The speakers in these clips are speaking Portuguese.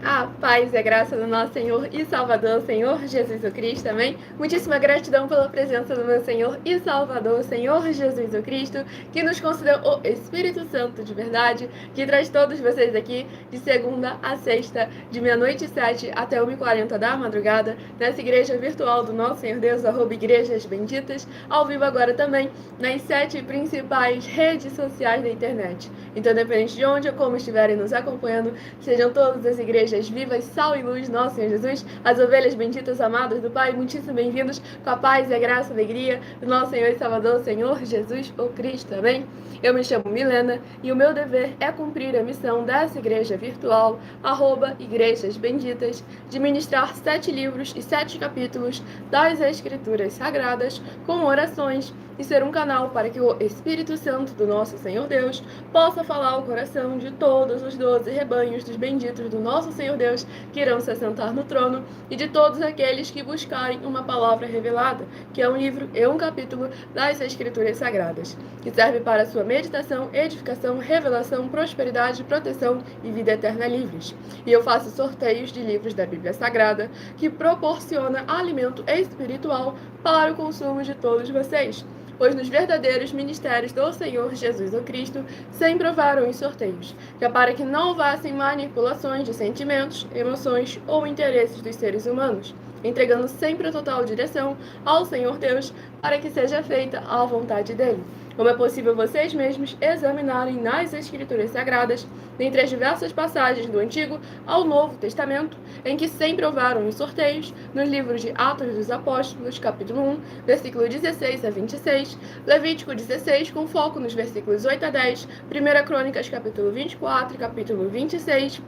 A paz e a graça do nosso Senhor e Salvador, Senhor Jesus o Cristo, amém? Muitíssima gratidão pela presença do meu Senhor e Salvador, Senhor Jesus o Cristo, que nos concedeu o Espírito Santo de verdade, que traz todos vocês aqui de segunda a sexta, de meia-noite e 7 até 1h40 da madrugada, nessa igreja virtual do nosso Senhor Deus, @igrejas benditas, ao vivo agora também, nas 7 principais redes sociais da internet. Então, independente de onde ou como estiverem nos acompanhando, sejam todas as igrejas vivas, sal e luz, nosso Senhor Jesus, as ovelhas benditas amadas do Pai, muitíssimo bem-vindos, com a paz e a graça e a alegria do nosso Senhor e Salvador, Senhor Jesus, o Cristo, amém? Eu me chamo Milena e o meu dever é cumprir a missão dessa igreja virtual, @igrejas benditas, de ministrar 7 livros e 7 capítulos das Escrituras Sagradas, com orações, e ser um canal para que o Espírito Santo do nosso Senhor Deus possa falar ao coração de todos os 12 rebanhos dos benditos do nosso Senhor Deus que irão se assentar no trono e de todos aqueles que buscarem uma palavra revelada, que é um livro e um capítulo das Escrituras Sagradas, que serve para a sua meditação, edificação, revelação, prosperidade, proteção e vida eterna livres. E eu faço sorteios de livros da Bíblia Sagrada que proporciona alimento espiritual para o consumo de todos vocês, pois nos verdadeiros ministérios do Senhor Jesus o Cristo sempre houveram os sorteios, que é para que não houvessem manipulações de sentimentos, emoções ou interesses dos seres humanos, entregando sempre a total direção ao Senhor Deus para que seja feita a vontade dele. Como é possível vocês mesmos examinarem nas Escrituras Sagradas, dentre as diversas passagens do Antigo ao Novo Testamento, em que sempre houveram os sorteios, nos livros de Atos dos Apóstolos, capítulo 1, versículo 16 a 26, Levítico 16, com foco nos versículos 8 a 10, 1 Crônicas, capítulo 24 e capítulo 26,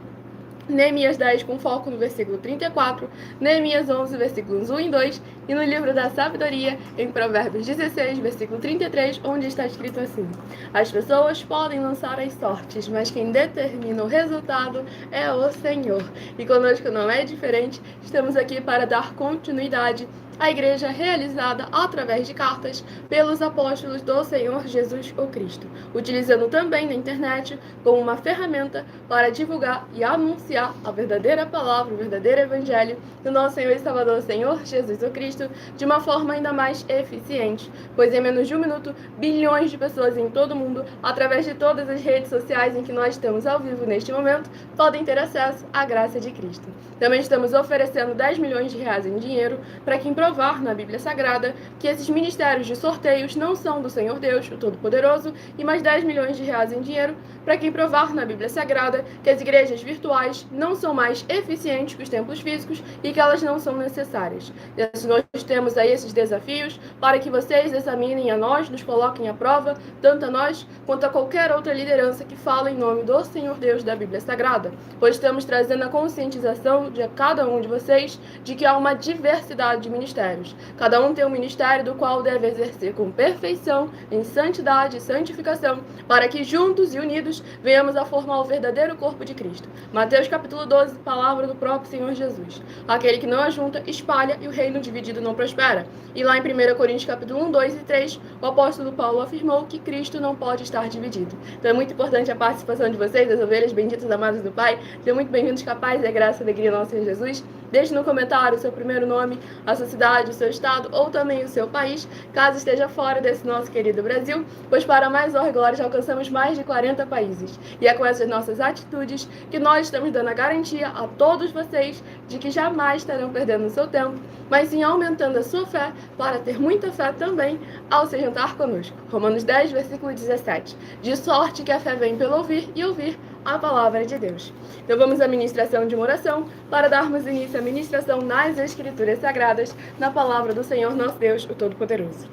Neemias 10, com foco no versículo 34, Neemias 11, versículos 1 e 2, e no livro da sabedoria, em Provérbios 16, versículo 33, onde está escrito assim: as pessoas podem lançar as sortes, mas quem determina o resultado é o Senhor. E conosco não é diferente, estamos aqui para dar continuidade à igreja realizada através de cartas pelos apóstolos do Senhor Jesus o Cristo, utilizando também na internet como uma ferramenta para divulgar e anunciar a verdadeira palavra, o verdadeiro evangelho do nosso Senhor e Salvador, Senhor Jesus o Cristo, de uma forma ainda mais eficiente, pois em menos de 1 minuto, bilhões de pessoas em todo o mundo, através de todas as redes sociais em que nós estamos ao vivo neste momento, podem ter acesso à graça de Cristo. Também estamos oferecendo 10 milhões de reais em dinheiro para quem provar na Bíblia Sagrada que esses ministérios de sorteios não são do Senhor Deus, o Todo-Poderoso, e mais 10 milhões de reais em dinheiro para quem provar na Bíblia Sagrada que as igrejas virtuais não são mais eficientes que os templos físicos e que elas não são necessárias. E nós temos aí esses desafios para que vocês examinem a nós, nos coloquem à prova, tanto a nós quanto a qualquer outra liderança que fala em nome do Senhor Deus da Bíblia Sagrada, pois estamos trazendo a conscientização de cada um de vocês de que há uma diversidade de ministérios. Cada um tem um ministério do qual deve exercer com perfeição, em santidade e santificação, para que juntos e unidos venhamos a formar o verdadeiro corpo de Cristo. Mateus capítulo 12, palavra do próprio Senhor Jesus. Aquele que não ajunta, espalha, e o reino dividido não prospera. E lá em 1 Coríntios capítulo 1, 2 e 3, o apóstolo Paulo afirmou que Cristo não pode estar dividido. Então é muito importante a participação de vocês, das ovelhas benditas amadas do Pai. Sejam muito bem-vindos, com a paz e a graça e a alegria do nosso Senhor Jesus. Deixe no comentário o seu primeiro nome, a sua cidade, o seu estado ou também o seu país, caso esteja fora desse nosso querido Brasil, pois para mais honra e glória já alcançamos mais de 40 países. E é com essas nossas atitudes que nós estamos dando a garantia a todos vocês de que jamais estarão perdendo o seu tempo, mas sim aumentando a sua fé para ter muita fé também ao se juntar conosco. Romanos 10, versículo 17. De sorte que a fé vem pelo ouvir e ouvir a palavra de Deus. Então vamos à ministração de uma oração para darmos início à ministração nas Escrituras Sagradas, na palavra do Senhor nosso Deus, o Todo-Poderoso.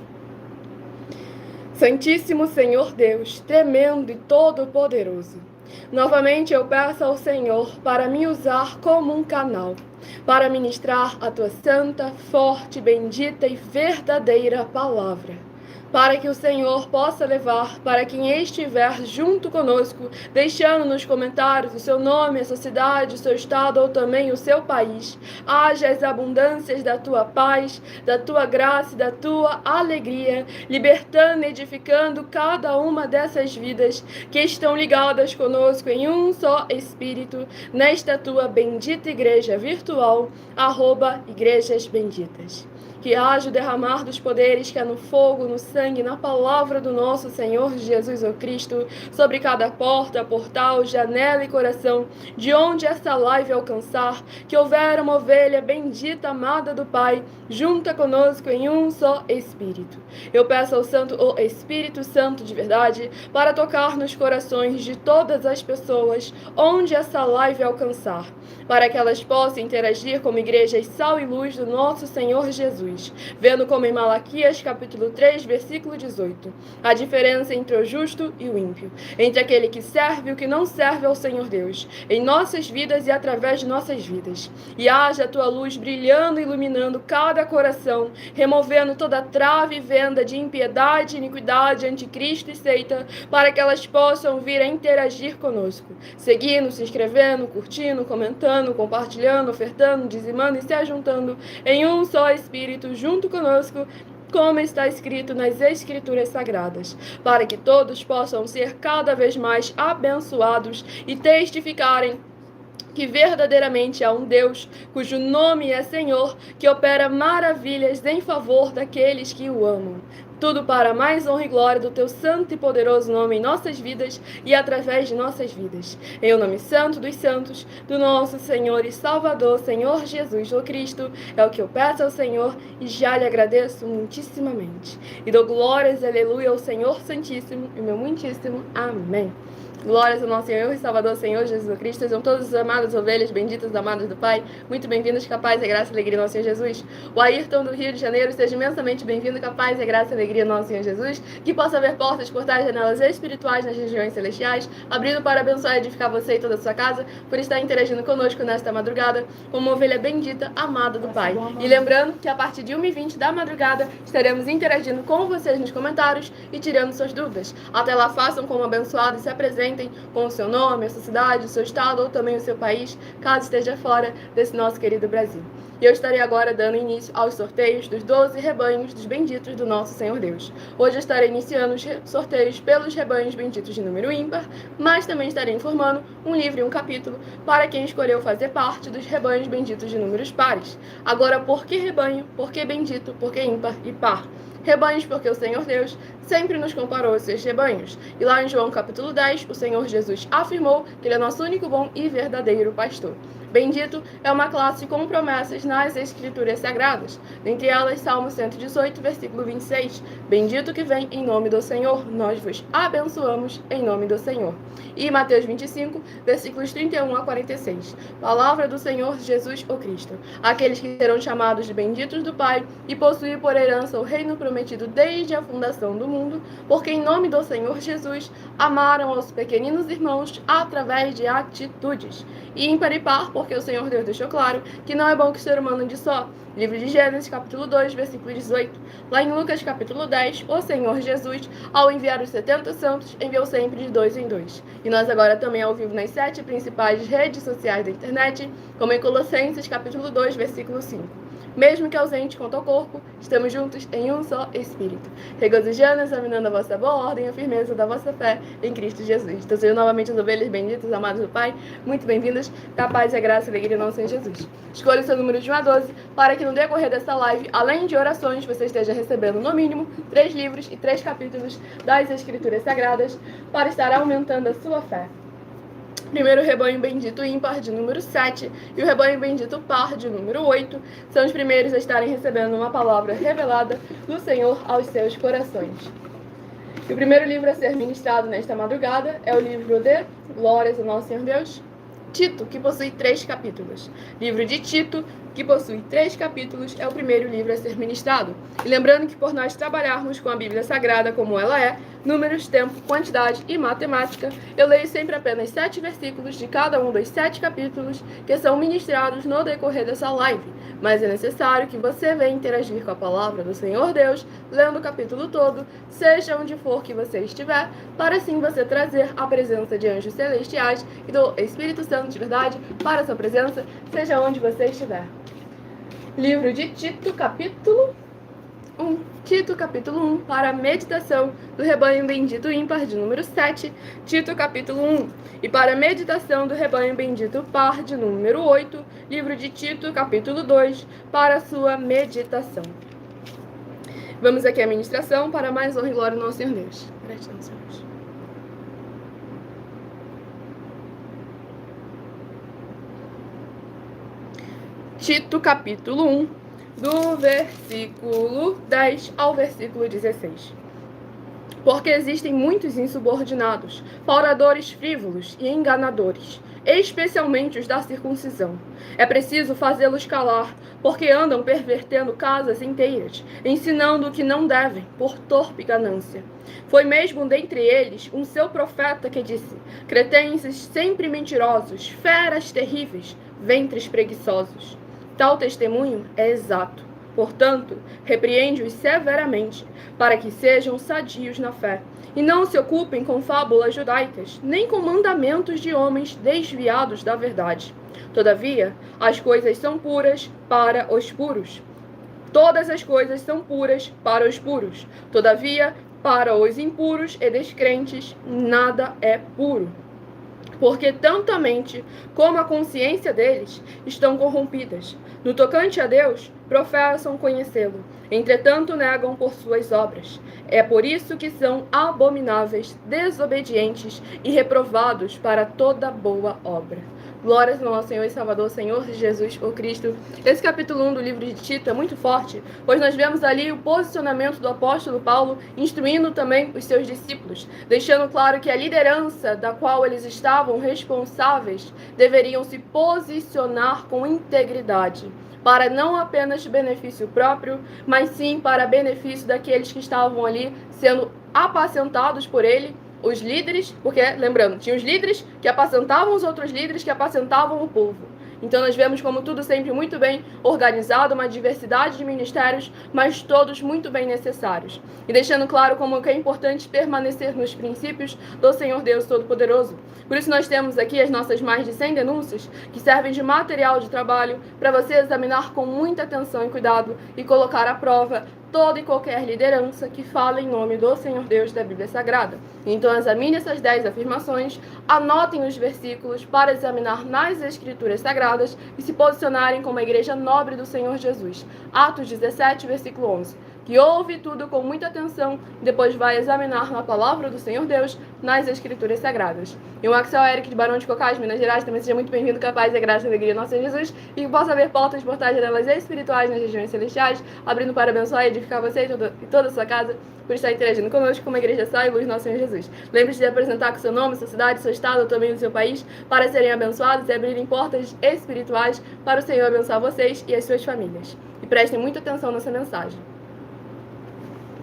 Santíssimo Senhor Deus, tremendo e todo-poderoso, novamente eu peço ao Senhor para me usar como um canal, para ministrar a tua santa, forte, bendita e verdadeira palavra, para que o Senhor possa levar para quem estiver junto conosco, deixando nos comentários o seu nome, a sua cidade, o seu estado ou também o seu país. Haja as abundâncias da tua paz, da tua graça e da tua alegria, libertando e edificando cada uma dessas vidas que estão ligadas conosco em um só Espírito, nesta tua bendita igreja virtual, @Igrejas Benditas. Que haja o derramar dos poderes que é no fogo, no sangue, na palavra do nosso Senhor Jesus o Cristo, sobre cada porta, portal, janela e coração, de onde essa live alcançar, que houver uma ovelha bendita, amada do Pai, junta conosco em um só Espírito. Eu peço ao o Espírito Santo de verdade, para tocar nos corações de todas as pessoas, onde essa live alcançar, para que elas possam interagir como igrejas sal e luz do nosso Senhor Jesus, vendo como em Malaquias capítulo 3, versículo 18, a diferença entre o justo e o ímpio, entre aquele que serve e o que não serve ao Senhor Deus, em nossas vidas e através de nossas vidas. E haja a tua luz brilhando e iluminando cada coração, removendo toda trave e venda de impiedade, iniquidade, anticristo e seita, para que elas possam vir a interagir conosco, seguindo, se inscrevendo, curtindo, comentando, compartilhando, ofertando, dizimando e se ajuntando em um só Espírito junto conosco, como está escrito nas Escrituras Sagradas, para que todos possam ser cada vez mais abençoados e testificarem que verdadeiramente há um Deus, cujo nome é Senhor, que opera maravilhas em favor daqueles que o amam. Tudo para a mais honra e glória do teu santo e poderoso nome em nossas vidas e através de nossas vidas. Em o nome santo dos santos, do nosso Senhor e Salvador, Senhor Jesus o Cristo, é o que eu peço ao Senhor e já lhe agradeço muitíssimamente. E dou glórias, aleluia, ao Senhor Santíssimo e meu muitíssimo amém. Glórias ao nosso Senhor e Salvador, Senhor Jesus Cristo. Sejam todas as amadas ovelhas benditas, amadas do Pai. Muito bem-vindos, capaz e graça e alegria, nosso Senhor Jesus. O Ayrton do Rio de Janeiro, seja imensamente bem-vindo, capaz e graça e alegria, nosso Senhor Jesus. Que possa haver portas, portais, janelas espirituais nas regiões celestiais, abrindo para abençoar e edificar você e toda a sua casa, por estar interagindo conosco nesta madrugada, como uma ovelha bendita, amada do Pai. E lembrando que a partir de 1h20 da madrugada, estaremos interagindo com vocês nos comentários e tirando suas dúvidas. Até lá, façam como abençoados e se apresentem com o seu nome, a sua cidade, o seu estado ou também o seu país, caso esteja fora desse nosso querido Brasil. E eu estarei agora dando início aos sorteios dos 12 rebanhos dos benditos do nosso Senhor Deus. Hoje eu estarei iniciando os sorteios pelos rebanhos benditos de número ímpar, mas também estarei informando um livro e um capítulo para quem escolheu fazer parte dos rebanhos benditos de números pares. Agora, por que rebanho? Por que bendito? Por que ímpar e par? Rebanhos, porque o Senhor Deus sempre nos comparou a seus rebanhos. E lá em João capítulo 10, o Senhor Jesus afirmou que Ele é nosso único bom e verdadeiro pastor. Bendito é uma classe com promessas nas Escrituras Sagradas. Dentre elas, Salmo 118, versículo 26. Bendito que vem em nome do Senhor, nós vos abençoamos em nome do Senhor. E Mateus 25, versículos 31 a 46. Palavra do Senhor Jesus o Cristo. Aqueles que serão chamados de benditos do Pai e possuir por herança o reino prometido desde a fundação do mundo, porque em nome do Senhor Jesus amaram aos pequeninos irmãos através de atitudes. E ímpar e par, porque o Senhor Deus deixou claro que não é bom que o ser humano ande só. Livro de Gênesis, capítulo 2, versículo 18. Lá em Lucas, capítulo 10, o Senhor Jesus, ao enviar os 70 santos, enviou sempre de 2 em 2. E nós agora também ao vivo nas 7 principais redes sociais da internet, como em Colossenses, capítulo 2, versículo 5. Mesmo que ausente quanto ao corpo, estamos juntos em um só Espírito, regozijando, examinando a vossa boa ordem e a firmeza da vossa fé em Cristo Jesus. Então sejam novamente as ovelhas benditas, amadas do Pai, muito bem-vindas, da paz e a graça e a alegria do nosso Senhor Jesus. Escolha o seu número de 1 a 12, para que no decorrer dessa live, além de orações, você esteja recebendo no mínimo 3 livros e 3 capítulos das Escrituras Sagradas, para estar aumentando a sua fé. Primeiro, o rebanho bendito ímpar, de número 7, e o rebanho bendito par, de número 8, são os primeiros a estarem recebendo uma palavra revelada do Senhor aos seus corações. E o primeiro livro a ser ministrado nesta madrugada é o livro de Glórias ao Nosso Senhor Deus, Tito, que possui 3 capítulos. Livro de Tito, que possui 3 capítulos, é o primeiro livro a ser ministrado. E lembrando que por nós trabalharmos com a Bíblia Sagrada como ela é, números, tempo, quantidade e matemática, eu leio sempre apenas 7 versículos de cada um dos 7 capítulos que são ministrados no decorrer dessa live, mas é necessário que você venha interagir com a palavra do Senhor Deus, lendo o capítulo todo, seja onde for que você estiver, para assim você trazer a presença de anjos celestiais e do Espírito Santo de verdade para a sua presença, seja onde você estiver. Livro de Tito, capítulo 1. Tito, capítulo 1, para a meditação do rebanho bendito ímpar de número 7. Tito, capítulo 1. E para a meditação do rebanho bendito par de número 8. Livro de Tito, capítulo 2, para a sua meditação. Vamos aqui à ministração para mais honra e glória do nosso Senhor Deus. Gratidão, Senhor. Tito, capítulo 1, do versículo 10 ao versículo 16. Porque existem muitos insubordinados, oradores frívolos e enganadores, especialmente os da circuncisão. É preciso fazê-los calar, porque andam pervertendo casas inteiras, ensinando o que não devem, por torpe ganância. Foi mesmo dentre eles um seu profeta que disse: cretenses sempre mentirosos, feras terríveis, ventres preguiçosos. Tal testemunho é exato. Portanto, repreende-os severamente, para que sejam sadios na fé, e não se ocupem com fábulas judaicas, nem com mandamentos de homens desviados da verdade. Todavia, as coisas são puras para os puros. Todas as coisas são puras para os puros. Todavia, para os impuros e descrentes, nada é puro. Porque tanto a mente como a consciência deles estão corrompidas. No tocante a Deus, professam conhecê-lo, entretanto negam por suas obras. É por isso que são abomináveis, desobedientes e reprovados para toda boa obra. Glórias ao nosso Senhor e Salvador, Senhor Jesus, o Cristo. Esse capítulo 1 do livro de Tito é muito forte, pois nós vemos ali o posicionamento do apóstolo Paulo, instruindo também os seus discípulos, deixando claro que a liderança da qual eles estavam responsáveis deveriam se posicionar com integridade, para não apenas benefício próprio, mas sim para benefício daqueles que estavam ali sendo apacentados por ele, os líderes, porque, lembrando, tinha os líderes que apacentavam os outros líderes que apacentavam o povo. Então nós vemos como tudo sempre muito bem organizado, uma diversidade de ministérios, mas todos muito bem necessários. E deixando claro como que é importante permanecer nos princípios do Senhor Deus Todo-Poderoso. Por isso nós temos aqui as nossas mais de 100 denúncias, que servem de material de trabalho para você examinar com muita atenção e cuidado e colocar à prova toda e qualquer liderança que fala em nome do Senhor Deus da Bíblia Sagrada. Então examine essas 10 afirmações, anotem os versículos para examinar nas Escrituras Sagradas e se posicionarem como a igreja nobre do Senhor Jesus. Atos 17, versículo 11. Que ouve tudo com muita atenção e depois vai examinar na palavra do Senhor Deus nas Escrituras Sagradas. E o Axel Eric de Barão de Cocais, Minas Gerais, também seja muito bem-vindo, capaz e graça e alegria do nosso Senhor Jesus, e que possa haver portas, portais, janelas espirituais nas regiões celestiais, abrindo para abençoar e edificar você e toda a sua casa, por estar interagindo conosco como a igreja Sal e Luz do nosso Senhor Jesus. Lembre-se de apresentar com seu nome, sua cidade, seu estado ou também o seu país, para serem abençoados e abrirem portas espirituais para o Senhor abençoar vocês e as suas famílias. E prestem muita atenção nessa mensagem.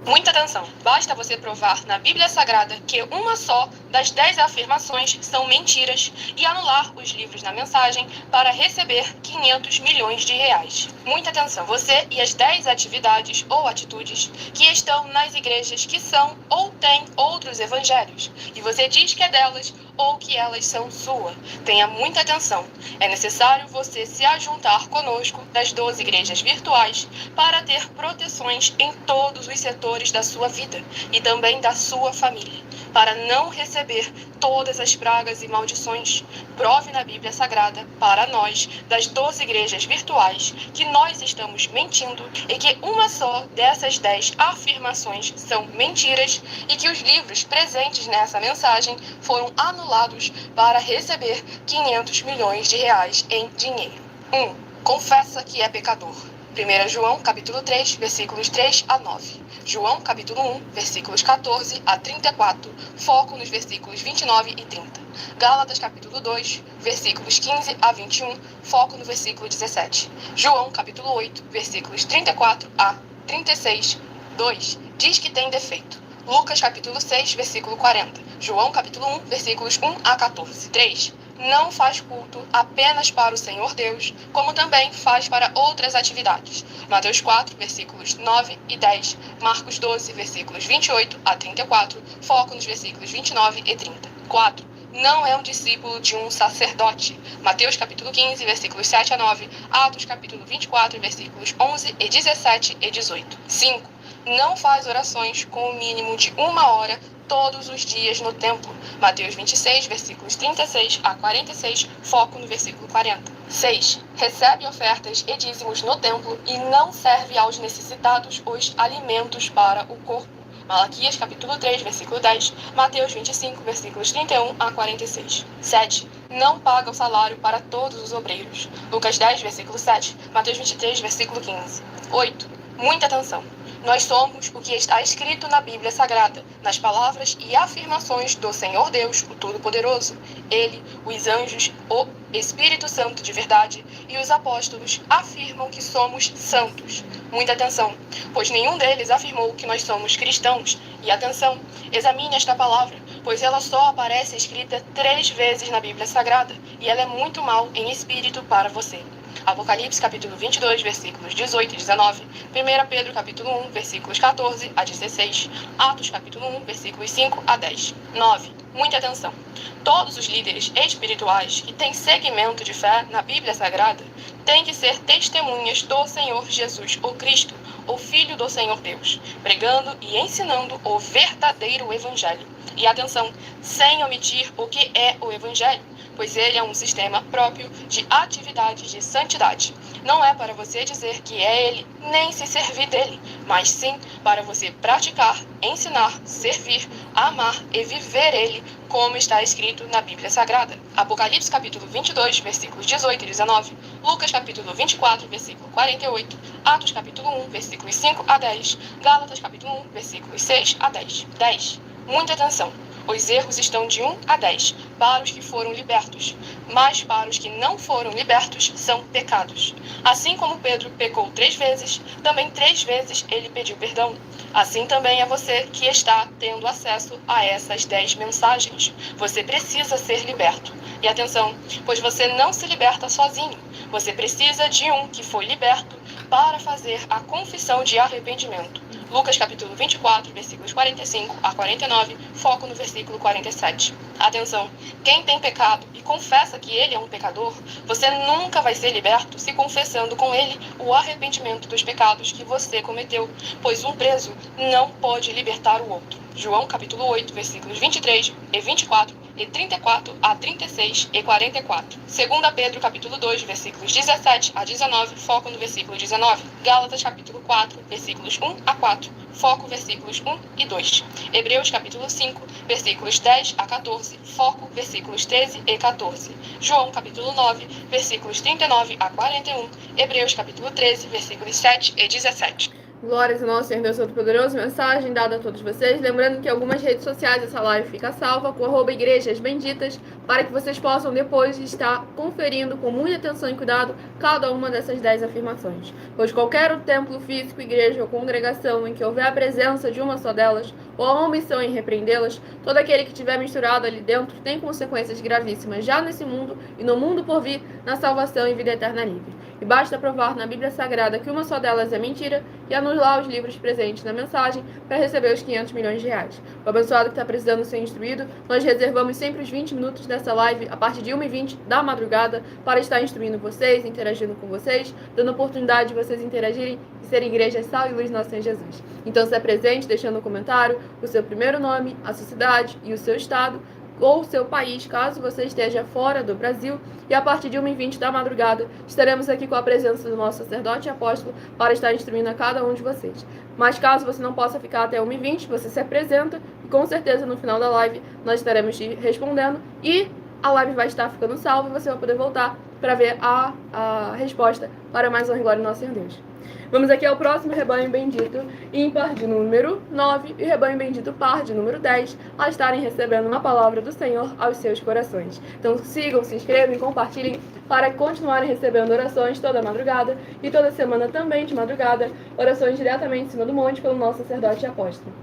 Muita atenção! Basta você provar na Bíblia Sagrada que uma só das 10 afirmações são mentiras e anular os livros na mensagem para receber 500 milhões de reais. Muita atenção! Você e as 10 atividades ou atitudes que estão nas igrejas que são ou têm outros evangelhos, e você diz que é delas ou que elas são sua. Tenha muita atenção. É necessário você se ajuntar conosco das 12 igrejas virtuais para ter proteções em todos os setores da sua vida e também da sua família, para não receber todas as pragas e maldições. Prove na Bíblia Sagrada para nós, das 12 igrejas virtuais, que nós estamos mentindo e que uma só dessas 10 afirmações são mentiras e que os livros presentes nessa mensagem foram anulados para receber 500 milhões de reais em dinheiro. 1. Confessa que é pecador. 1 João, capítulo 3, versículos 3 a 9. João, capítulo 1, versículos 14 a 34. Foco nos versículos 29 e 30. Gálatas, capítulo 2, versículos 15 a 21. Foco no versículo 17. João, capítulo 8, versículos 34 a 36. 2. Diz que tem defeito. Lucas capítulo 6, versículo 40. João capítulo 1, versículos 1 a 14. 3. Não faz culto apenas para o Senhor Deus, como também faz para outras atividades. Mateus 4, versículos 9 e 10. Marcos 12, versículos 28 a 34. Foco nos versículos 29 e 30. 4. Não é um discípulo de um sacerdote. Mateus capítulo 15, versículos 7 a 9. Atos capítulo 24, versículos 11 e 17 e 18. 5. Não faz orações com o mínimo de 1 hora todos os dias no templo. Mateus 26, versículos 36 a 46, foco no versículo 40. 6. Recebe ofertas e dízimos no templo e não serve aos necessitados os alimentos para o corpo. Malaquias capítulo 3, versículo 10, Mateus 25, versículos 31 a 46. 7. Não paga o salário para todos os obreiros. Lucas 10, versículo 7, Mateus 23, versículo 15. 8. Muita atenção. Nós somos o que está escrito na Bíblia Sagrada, nas palavras e afirmações do Senhor Deus, o Todo-Poderoso. Ele, os anjos, o Espírito Santo de verdade e os apóstolos afirmam que somos santos. Muita atenção, pois nenhum deles afirmou que nós somos cristãos. E atenção, examine esta palavra, pois ela só aparece escrita 3 vezes na Bíblia Sagrada, e ela é muito mal em espírito para você. Apocalipse capítulo 22, versículos 18 e 19, 1 Pedro capítulo 1, versículos 14 a 16, Atos capítulo 1, versículos 5 a 10. 9. Muita atenção. Todos os líderes espirituais que têm segmento de fé na Bíblia Sagrada têm que ser testemunhas do Senhor Jesus, o Cristo, o Filho do Senhor Deus, pregando e ensinando o verdadeiro Evangelho. E atenção, sem omitir o que é o Evangelho, pois ele é um sistema próprio de atividades de santidade. Não é para você dizer que é ele, nem se servir dele, mas sim para você praticar, ensinar, servir, amar e viver ele, como está escrito na Bíblia Sagrada. Apocalipse capítulo 22, versículos 18 e 19, Lucas capítulo 24, versículo 48, Atos capítulo 1, versículos 5 a 10, Gálatas capítulo 1, versículos 6 a 10. 10. Muita atenção. Os erros estão de 1 a 10 para os que foram libertos, mas para os que não foram libertos são pecados. Assim como Pedro pecou 3 vezes, também 3 vezes ele pediu perdão. Assim também é você que está tendo acesso a essas 10 mensagens. Você precisa ser liberto. E atenção, pois você não se liberta sozinho. Você precisa de um que foi liberto para fazer a confissão de arrependimento. Lucas capítulo 24, versículos 45 a 49, foco no versículo 47. Atenção, quem tem pecado e confessa que ele é um pecador, você nunca vai ser liberto se confessando com ele o arrependimento dos pecados que você cometeu, pois um preso não pode libertar o outro. João capítulo 8, versículos 23 e 24 e 34 a 36 e 44. 2 Pedro capítulo 2, versículos 17 a 19, foco no versículo 19. Gálatas capítulo 4, versículos 1 a 4, foco versículos 1 e 2. Hebreus capítulo 5, versículos 10 a 14, foco versículos 13 e 14. João capítulo 9, versículos 39 a 41. Hebreus capítulo 13, versículos 7 e 17. Glórias ao nosso Senhor Deus Todo-Poderoso, mensagem dada a todos vocês. Lembrando que em algumas redes sociais essa live fica salva com @igrejas benditas, para que vocês possam depois estar conferindo com muita atenção e cuidado cada uma dessas 10 afirmações. Pois qualquer templo físico, igreja ou congregação em que houver a presença de uma só delas, ou a omissão em repreendê-las, todo aquele que tiver misturado ali dentro tem consequências gravíssimas já nesse mundo e no mundo por vir, na salvação e vida eterna livre. E basta provar na Bíblia Sagrada que uma só delas é mentira e anular os livros presentes na mensagem para receber os 500 milhões de reais. O abençoado que está precisando ser instruído, nós reservamos sempre os 20 minutos dessa live a partir de 1h20 da madrugada para estar instruindo vocês, interagindo com vocês, dando oportunidade de vocês interagirem e serem igreja sal e luz do nosso Senhor Jesus. Então se apresente deixando no comentário o seu primeiro nome, a sua cidade e o seu estado, ou seu país, caso você esteja fora do Brasil, e a partir de 1h20 da madrugada estaremos aqui com a presença do nosso sacerdote e apóstolo para estar instruindo a cada um de vocês. Mas caso você não possa ficar até 1h20, você se apresenta e com certeza no final da live nós estaremos te respondendo e a live vai estar ficando salva e você vai poder voltar para ver a resposta para mais honra e glória do nosso Senhor Deus. Vamos aqui ao próximo rebanho bendito, ímpar de número 9 e rebanho bendito par de número 10, a estarem recebendo uma palavra do Senhor aos seus corações. Então sigam, se inscrevam e compartilhem para continuarem recebendo orações toda madrugada e toda semana também de madrugada, orações diretamente em cima do monte pelo nosso sacerdote e apóstolo.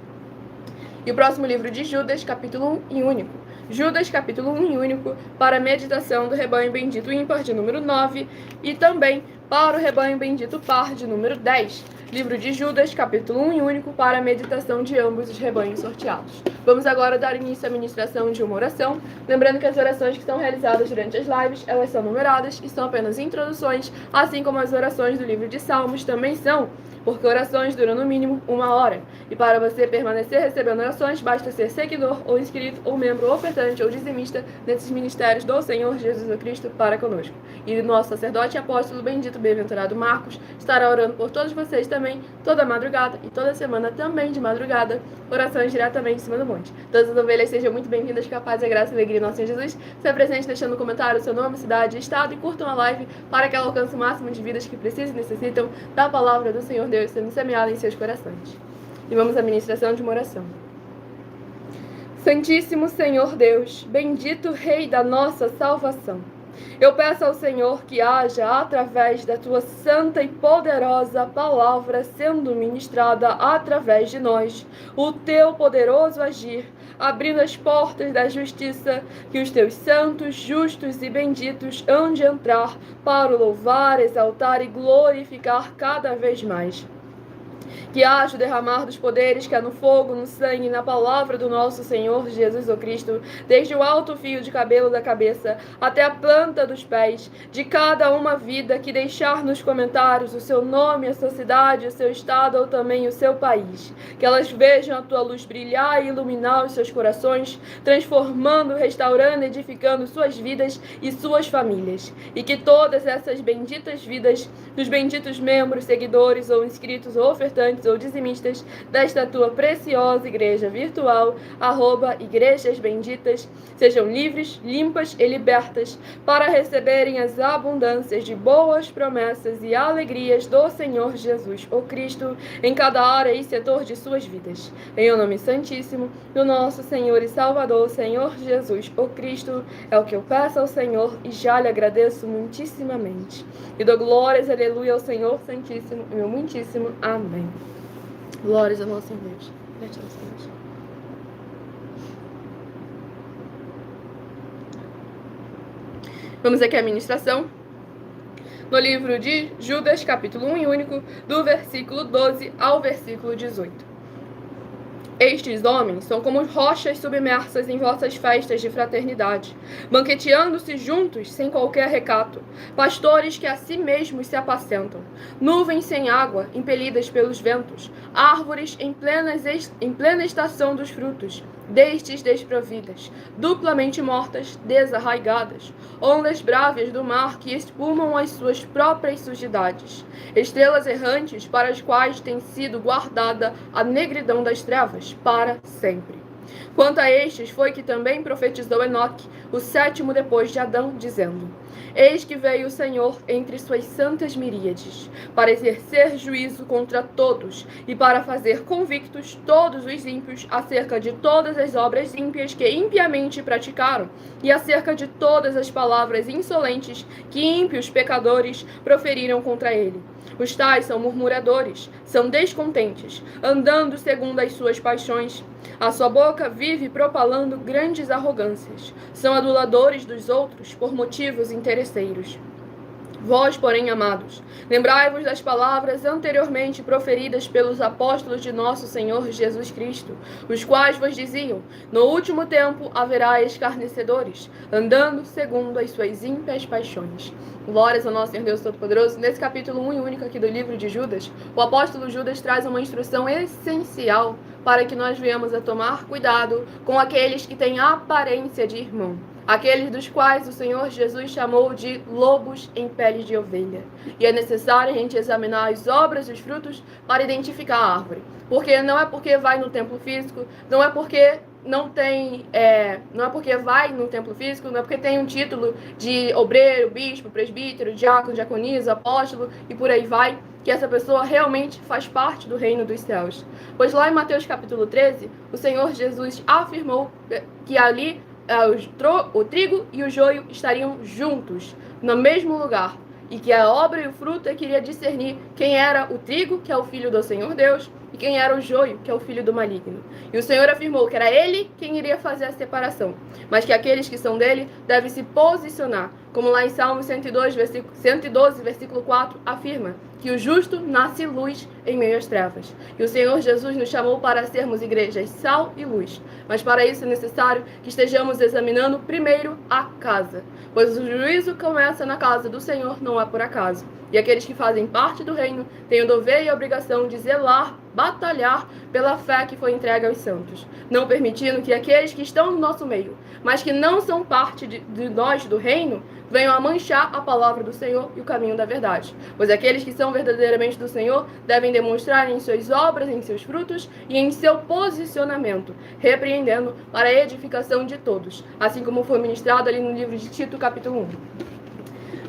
E o próximo livro de Judas, capítulo 1 e único. Judas, capítulo 1 e único, para a meditação do rebanho bendito ímpar de número 9 e também para o rebanho bendito par de número 10. Livro de Judas, capítulo 1 e único, para a meditação de ambos os rebanhos sorteados. Vamos agora dar início à ministração de uma oração. Lembrando que as orações que são realizadas durante as lives, elas são numeradas e são apenas introduções, assim como as orações do livro de Salmos também são, porque orações duram no mínimo 1 hora. E para você permanecer recebendo orações, basta ser seguidor ou inscrito ou membro ofertante ou dizimista nesses ministérios do Senhor Jesus Cristo para conosco. E nosso sacerdote e apóstolo bendito bem-aventurado Marcos estará orando por todos vocês também, toda madrugada e toda semana também de madrugada, orações diretamente em cima do monte. Todas as ovelhas sejam muito bem-vindas, que a paz e a graça e a alegria do nosso Senhor Jesus seja presente, deixando no comentário o seu nome, cidade e estado, e curtam a live para que ela alcance o máximo de vidas que precisam e necessitam da palavra do Senhor Deus sendo semeada em seus corações. E vamos à ministração de uma oração. Santíssimo Senhor Deus, bendito Rei da nossa salvação, eu peço ao Senhor que haja, através da tua santa e poderosa palavra sendo ministrada através de nós, o teu poderoso agir, abrindo as portas da justiça, que os teus santos, justos e benditos hão de entrar para o louvar, exaltar e glorificar cada vez mais. Que haja o derramar dos poderes que há no fogo, no sangue e na palavra do nosso Senhor Jesus o Cristo, desde o alto fio de cabelo da cabeça até a planta dos pés, de cada uma vida que deixar nos comentários o seu nome, a sua cidade, o seu estado ou também o seu país. Que elas vejam a tua luz brilhar e iluminar os seus corações, transformando, restaurando, edificando suas vidas e suas famílias. E que todas essas benditas vidas dos benditos membros, seguidores ou inscritos ou ofertantes ou dizimistas desta tua preciosa igreja virtual, @igrejas benditas, sejam livres, limpas e libertas para receberem as abundâncias de boas promessas e alegrias do Senhor Jesus, o Cristo, em cada área e setor de suas vidas. Em o nome santíssimo do nosso Senhor e Salvador, Senhor Jesus, o Cristo, é o que eu peço ao Senhor e já lhe agradeço muitíssimamente. E dou glórias, aleluia, ao Senhor Santíssimo, meu muitíssimo amém. Glórias ao nosso Deus. Gratidão, Senhor. Vamos aqui à ministração. No livro de Judas, capítulo 1 e único, do versículo 12 ao versículo 18. Estes homens são como rochas submersas em vossas festas de fraternidade, banqueteando-se juntos sem qualquer recato, pastores que a si mesmos se apacentam, nuvens sem água, impelidas pelos ventos, árvores em plena estação dos frutos, destes desprovidas, duplamente mortas, desarraigadas, ondas bravas do mar que espumam as suas próprias sujidades, estrelas errantes para as quais tem sido guardada a negridão das trevas para sempre. Quanto a estes foi que também profetizou Enoque, o sétimo depois de Adão, dizendo: Eis que veio o Senhor entre suas santas miríades, para exercer juízo contra todos, e para fazer convictos todos os ímpios acerca de todas as obras ímpias que impiamente praticaram, e acerca de todas as palavras insolentes que ímpios pecadores proferiram contra ele. Os tais são murmuradores, são descontentes, andando segundo as suas paixões. A sua boca vive propalando grandes arrogâncias. São aduladores dos outros por motivos interesseiros. Vós, porém, amados, lembrai-vos das palavras anteriormente proferidas pelos apóstolos de nosso Senhor Jesus Cristo, os quais vos diziam: no último tempo haverá escarnecedores, andando segundo as suas ímpias paixões. Glórias ao nosso Senhor Deus Todo-Poderoso. Nesse capítulo 1 e único aqui do livro de Judas, o apóstolo Judas traz uma instrução essencial para que nós venhamos a tomar cuidado com aqueles que têm aparência de irmão, aqueles dos quais o Senhor Jesus chamou de lobos em pele de ovelha. E é necessário a gente examinar as obras e os frutos para identificar a árvore. Porque não é porque vai no templo físico, não é porque vai no templo físico, não é porque tem um título de obreiro, bispo, presbítero, diácono, diaconisa, apóstolo e por aí vai, que essa pessoa realmente faz parte do reino dos céus. Pois lá em Mateus capítulo 13, o Senhor Jesus afirmou que ali o trigo e o joio estariam juntos, no mesmo lugar, e que a obra e o fruto é que iria discernir quem era o trigo, que é o Filho do Senhor Deus, e quem era o joio, que é o filho do maligno. E o Senhor afirmou que era ele quem iria fazer a separação, mas que aqueles que são dele devem se posicionar, como lá em Salmo 112, versículo 4, afirma que o justo nasce luz em meio às trevas. E o Senhor Jesus nos chamou para sermos igrejas sal e luz, mas para isso é necessário que estejamos examinando primeiro a casa, pois o juízo começa na casa do Senhor, não é por acaso. E aqueles que fazem parte do reino têm o dever e a obrigação de zelar, batalhar pela fé que foi entregue aos santos, não permitindo que aqueles que estão no nosso meio, mas que não são parte de nós do reino, venham a manchar a palavra do Senhor e o caminho da verdade. Pois aqueles que são verdadeiramente do Senhor devem demonstrar em suas obras, em seus frutos e em seu posicionamento, repreendendo para a edificação de todos, assim como foi ministrado ali no livro de Tito, capítulo 1.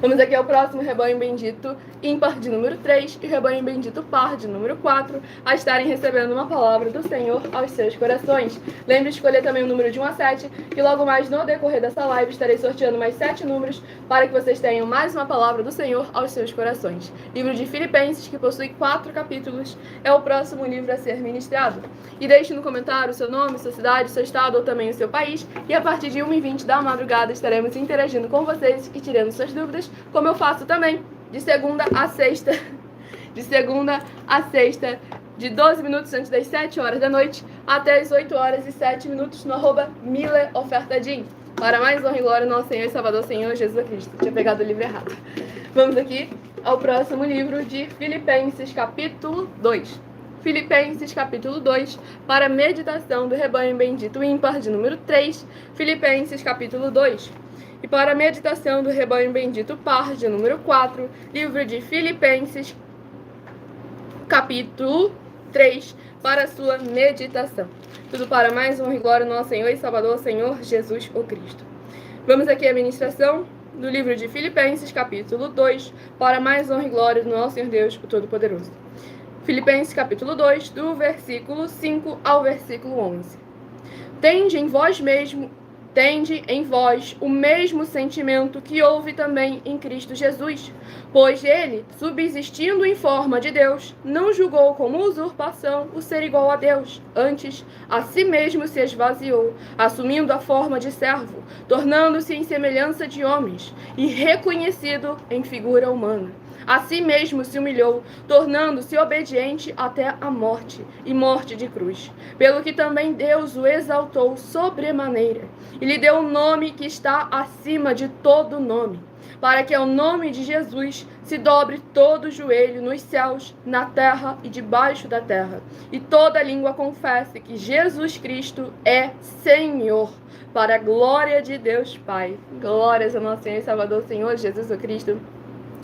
Vamos aqui ao próximo rebanho bendito ímpar de número 3 e rebanho bendito par de número 4 a estarem recebendo uma palavra do Senhor aos seus corações. Lembre de escolher também o número de 1 a 7, que logo mais no decorrer dessa live estarei sorteando mais 7 números para que vocês tenham mais uma palavra do Senhor aos seus corações. Livro de Filipenses, que possui 4 capítulos, é o próximo livro a ser ministrado. E deixe no comentário o seu nome, sua cidade, seu estado ou também o seu país, e a partir de 1h20 da madrugada estaremos interagindo com vocês e tirando suas dúvidas, como eu faço também, de segunda a sexta, de 12 minutos antes das 7 horas da noite, até as 8 horas e 7 minutos no @MileOfertadim. Para mais honra e glória ao nosso Senhor e Salvador, Senhor Jesus Cristo. Tinha pegado o livro errado. Vamos aqui ao próximo livro de Filipenses, capítulo 2. Filipenses, capítulo 2, para a meditação do rebanho bendito ímpar de número 3, Filipenses, capítulo 2. E para a meditação do rebanho bendito par de número 4, livro de Filipenses, capítulo 3, para a sua meditação. Tudo para mais honra e glória ao nosso Senhor e Salvador, Senhor Jesus o Cristo. Vamos aqui à ministração do livro de Filipenses, capítulo 2, para mais honra e glória do nosso Senhor Deus, o Todo-Poderoso. Filipenses, capítulo 2, do versículo 5 ao versículo 11. Tende em vós o mesmo sentimento que houve também em Cristo Jesus, pois ele, subsistindo em forma de Deus, não julgou como usurpação o ser igual a Deus. Antes, a si mesmo se esvaziou, assumindo a forma de servo, tornando-se em semelhança de homens, e reconhecido em figura humana. A si mesmo se humilhou, tornando-se obediente até a morte, e morte de cruz. Pelo que também Deus o exaltou sobremaneira, e lhe deu um nome que está acima de todo nome, para que ao nome de Jesus se dobre todo o joelho nos céus, na terra e debaixo da terra, e toda língua confesse que Jesus Cristo é Senhor, para a glória de Deus Pai. Glórias ao nosso Senhor e Salvador, Senhor Jesus Cristo.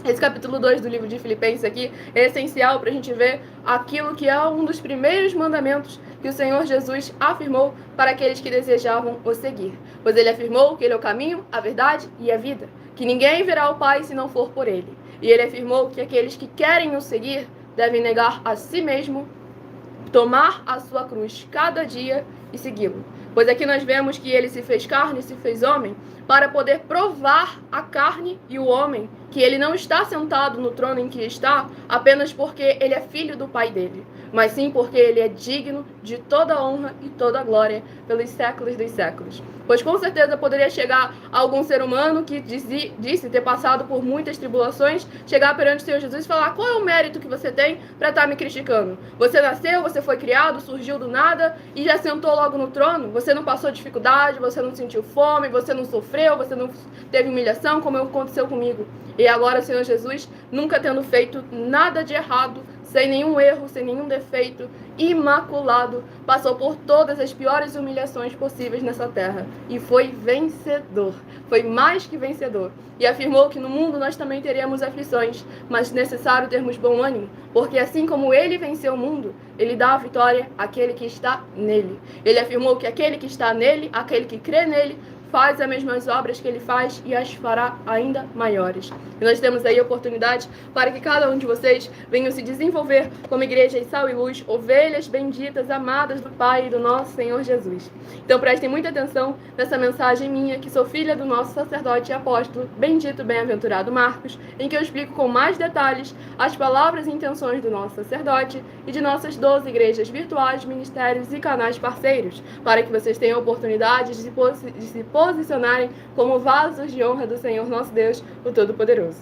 Esse capítulo 2 do livro de Filipenses aqui é essencial para a gente ver aquilo que é um dos primeiros mandamentos que o Senhor Jesus afirmou para aqueles que desejavam o seguir. Pois ele afirmou que ele é o caminho, a verdade e a vida, que ninguém verá o Pai se não for por ele. E ele afirmou que aqueles que querem o seguir devem negar a si mesmo, tomar a sua cruz cada dia e segui-lo. Pois aqui nós vemos que ele se fez carne, se fez homem, para poder provar a carne e o homem que ele não está sentado no trono em que está apenas porque ele é filho do Pai dele, mas sim porque ele é digno de toda honra e toda glória pelos séculos dos séculos. Pois com certeza poderia chegar algum ser humano que disse ter passado por muitas tribulações, chegar perante o Senhor Jesus e falar: qual é o mérito que você tem para estar me criticando? Você nasceu, você foi criado, surgiu do nada e já sentou logo no trono? Você não passou dificuldade, você não sentiu fome, você não sofreu, você não teve humilhação como aconteceu comigo. E agora o Senhor Jesus, nunca tendo feito nada de errado, sem nenhum erro, sem nenhum defeito, imaculado, passou por todas as piores humilhações possíveis nessa terra e foi vencedor, foi mais que vencedor. E afirmou que no mundo nós também teríamos aflições, mas necessário termos bom ânimo, porque assim como ele venceu o mundo, ele dá a vitória àquele que está nele. Ele afirmou que aquele que está nele, aquele que crê nele, faz as mesmas obras que ele faz e as fará ainda maiores. E nós temos aí a oportunidade para que cada um de vocês venham se desenvolver como igreja de sal e luz, ovelhas benditas, amadas do Pai e do nosso Senhor Jesus. Então prestem muita atenção nessa mensagem minha, que sou filha do nosso sacerdote e apóstolo, bendito bem-aventurado Marcos, em que eu explico com mais detalhes as palavras e intenções do nosso sacerdote e de nossas 12 igrejas virtuais, ministérios e canais parceiros, para que vocês tenham a oportunidade de se posicionarem como vasos de honra do Senhor nosso Deus, o Todo-Poderoso.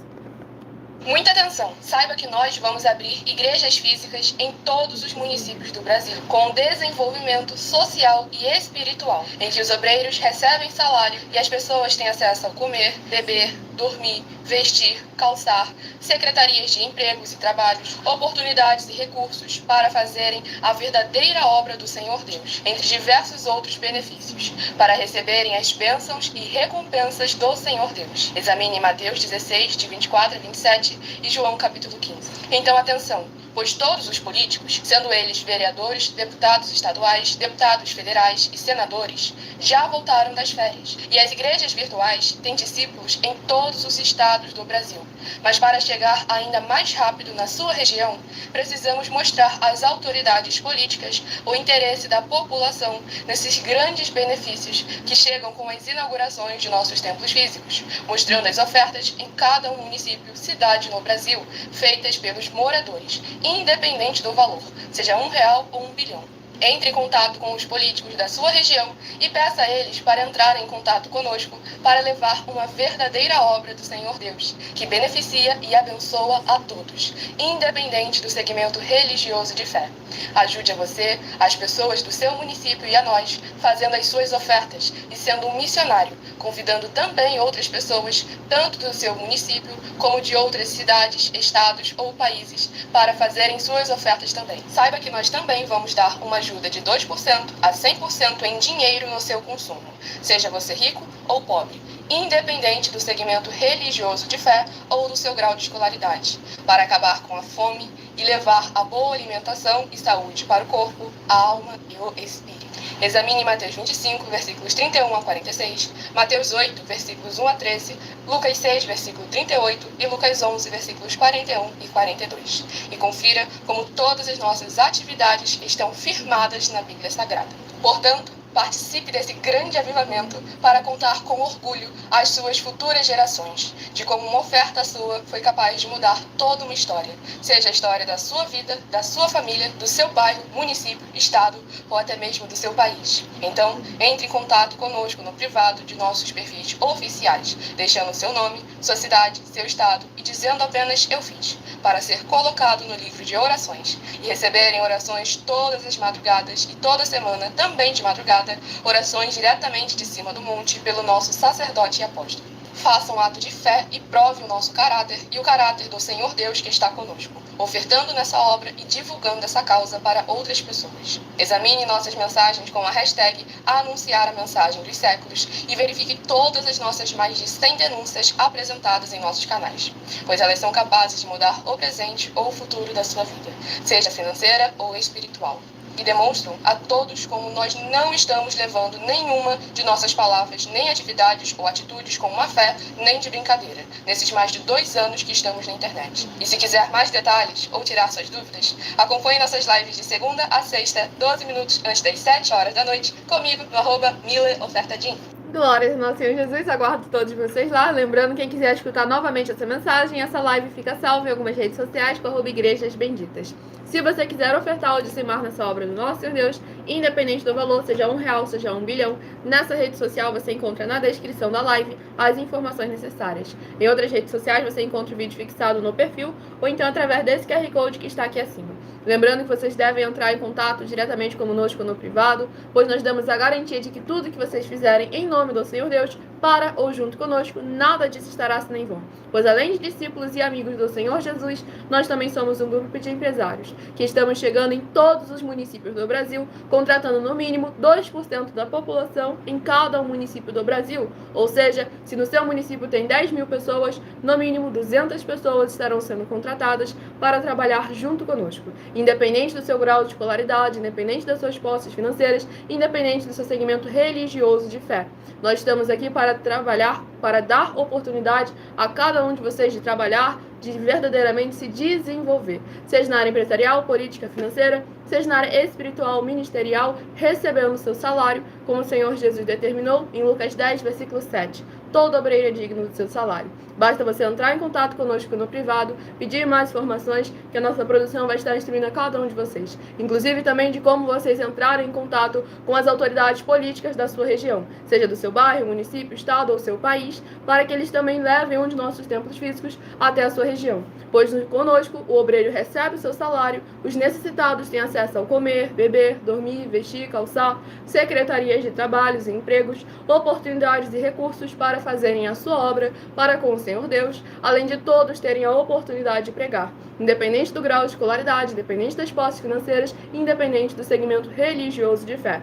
Muita atenção! Saiba que nós vamos abrir igrejas físicas em todos os municípios do Brasil, com desenvolvimento social e espiritual, em que os obreiros recebem salário e as pessoas têm acesso ao comer, beber, dormir, vestir, calçar, secretarias de empregos e trabalhos, oportunidades e recursos para fazerem a verdadeira obra do Senhor Deus, entre diversos outros benefícios, para receberem as bênçãos e recompensas do Senhor Deus. Examine Mateus 16, de 24 a 27 e João capítulo 15. Então, atenção! Pois todos os políticos, sendo eles vereadores, deputados estaduais, deputados federais e senadores, já voltaram das férias. E as igrejas virtuais têm discípulos em todos os estados do Brasil. Mas para chegar ainda mais rápido na sua região, precisamos mostrar às autoridades políticas o interesse da população nesses grandes benefícios que chegam com as inaugurações de nossos templos físicos, mostrando as ofertas em cada município, cidade no Brasil, feitas pelos moradores, independente do valor, seja R$1 ou 1 bilhão. Entre em contato com os políticos da sua região e peça a eles para entrarem em contato conosco para levar uma verdadeira obra do Senhor Deus, que beneficia e abençoa a todos, independente do segmento religioso de fé. Ajude a você, as pessoas do seu município e a nós, fazendo as suas ofertas e sendo um missionário, convidando também outras pessoas, tanto do seu município como de outras cidades, estados ou países, para fazerem suas ofertas também. Saiba que nós também vamos dar uma ajuda de 2% a 100% em dinheiro no seu consumo, seja você rico ou pobre, independente do segmento religioso de fé ou do seu grau de escolaridade, para acabar com a fome e levar a boa alimentação e saúde para o corpo, a alma e o espírito. Examine Mateus 25, versículos 31 a 46, Mateus 8, versículos 1 a 13, Lucas 6, versículo 38 e Lucas 11, versículos 41 e 42. E confira como todas as nossas atividades estão firmadas na Bíblia Sagrada. Portanto, participe desse grande avivamento para contar com orgulho às suas futuras gerações, de como uma oferta sua foi capaz de mudar toda uma história, seja a história da sua vida, da sua família, do seu bairro, município, estado ou até mesmo do seu país. Então, entre em contato conosco no privado de nossos perfis oficiais, deixando seu nome, sua cidade, seu estado e dizendo apenas "eu fiz", para ser colocado no livro de orações e receberem orações todas as madrugadas e toda semana, também de madrugada, orações diretamente de cima do monte pelo nosso sacerdote e apóstolo. Faça um ato de fé e prove o nosso caráter e o caráter do Senhor Deus que está conosco, ofertando nessa obra e divulgando essa causa para outras pessoas. Examine nossas mensagens com a hashtag #anunciar a mensagem dos séculos e verifique todas as nossas mais de 100 denúncias apresentadas em nossos canais, pois elas são capazes de mudar o presente ou o futuro da sua vida, seja financeira ou espiritual. E demonstram a todos como nós não estamos levando nenhuma de nossas palavras, nem atividades ou atitudes com má fé, nem de brincadeira, nesses mais de 2 anos que estamos na internet. E se quiser mais detalhes ou tirar suas dúvidas, acompanhe nossas lives de segunda a sexta, 12 minutos antes das 7 horas da noite, comigo no @MileOfertaDin. Glórias ao nosso Senhor Jesus, aguardo todos vocês lá. Lembrando, quem quiser escutar novamente essa mensagem, essa live fica salva em algumas redes sociais com @Igrejas Benditas. Se você quiser ofertar ou dizimar nessa obra do nosso Senhor Deus, independente do valor, seja R$1, seja 1 bilhão, nessa rede social você encontra na descrição da live as informações necessárias. Em outras redes sociais você encontra o vídeo fixado no perfil ou então através desse QR Code que está aqui acima. Lembrando que vocês devem entrar em contato diretamente conosco no privado, pois nós damos a garantia de que tudo que vocês fizerem em nome do Senhor Deus para ou junto conosco, nada disso estará sendo em vão. Pois além de discípulos e amigos do Senhor Jesus, nós também somos um grupo de empresários, que estamos chegando em todos os municípios do Brasil, contratando no mínimo 2% da população em cada município do Brasil. Ou seja, se no seu município tem 10 mil pessoas, no mínimo 200 pessoas estarão sendo contratadas para trabalhar junto conosco, independente do seu grau de escolaridade, independente das suas posses financeiras, independente do seu segmento religioso de fé. Nós estamos aqui para trabalhar, para dar oportunidade a cada um de vocês de trabalhar, de verdadeiramente se desenvolver, seja na área empresarial, política, financeira, seja na área espiritual, ministerial, recebendo o seu salário, como o Senhor Jesus determinou em Lucas 10, versículo 7. Todo obreiro é digno do seu salário. Basta você entrar em contato conosco no privado, pedir mais informações, que a nossa produção vai estar instruindo a cada um de vocês. Inclusive também de como vocês entrarem em contato com as autoridades políticas da sua região, seja do seu bairro, município, estado ou seu país, para que eles também levem um de nossos templos físicos até a sua região. Pois conosco, o obreiro recebe o seu salário, os necessitados têm acesso ao comer, beber, dormir, vestir, calçar, secretarias de trabalhos e empregos, oportunidades e recursos para fazerem a sua obra para com o Senhor Deus, além de todos terem a oportunidade de pregar, independente do grau de escolaridade, independente das posses financeiras, independente do segmento religioso de fé,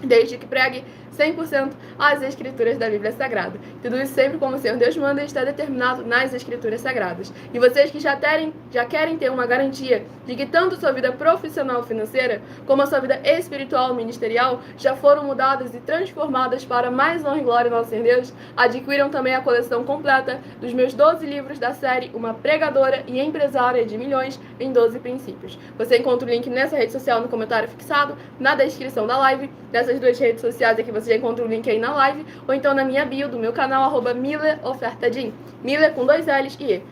desde que pregue 100% as Escrituras da Bíblia Sagrada. Tudo isso sempre como o Senhor Deus manda e está determinado nas Escrituras Sagradas. E vocês que já querem ter uma garantia de que tanto sua vida profissional financeira, como a sua vida espiritual ministerial, já foram mudadas e transformadas para mais honra e glória do nosso Senhor Deus, adquiram também a coleção completa dos meus 12 livros da série Uma Pregadora e Empresária de Milhões em 12 Princípios. Você encontra o link nessa rede social no comentário fixado, na descrição da live, nessas duas redes sociais aqui você já encontra o link aí na live, ou então na minha bio do meu canal, @MileOfertadim. Mile com 2 L's e E,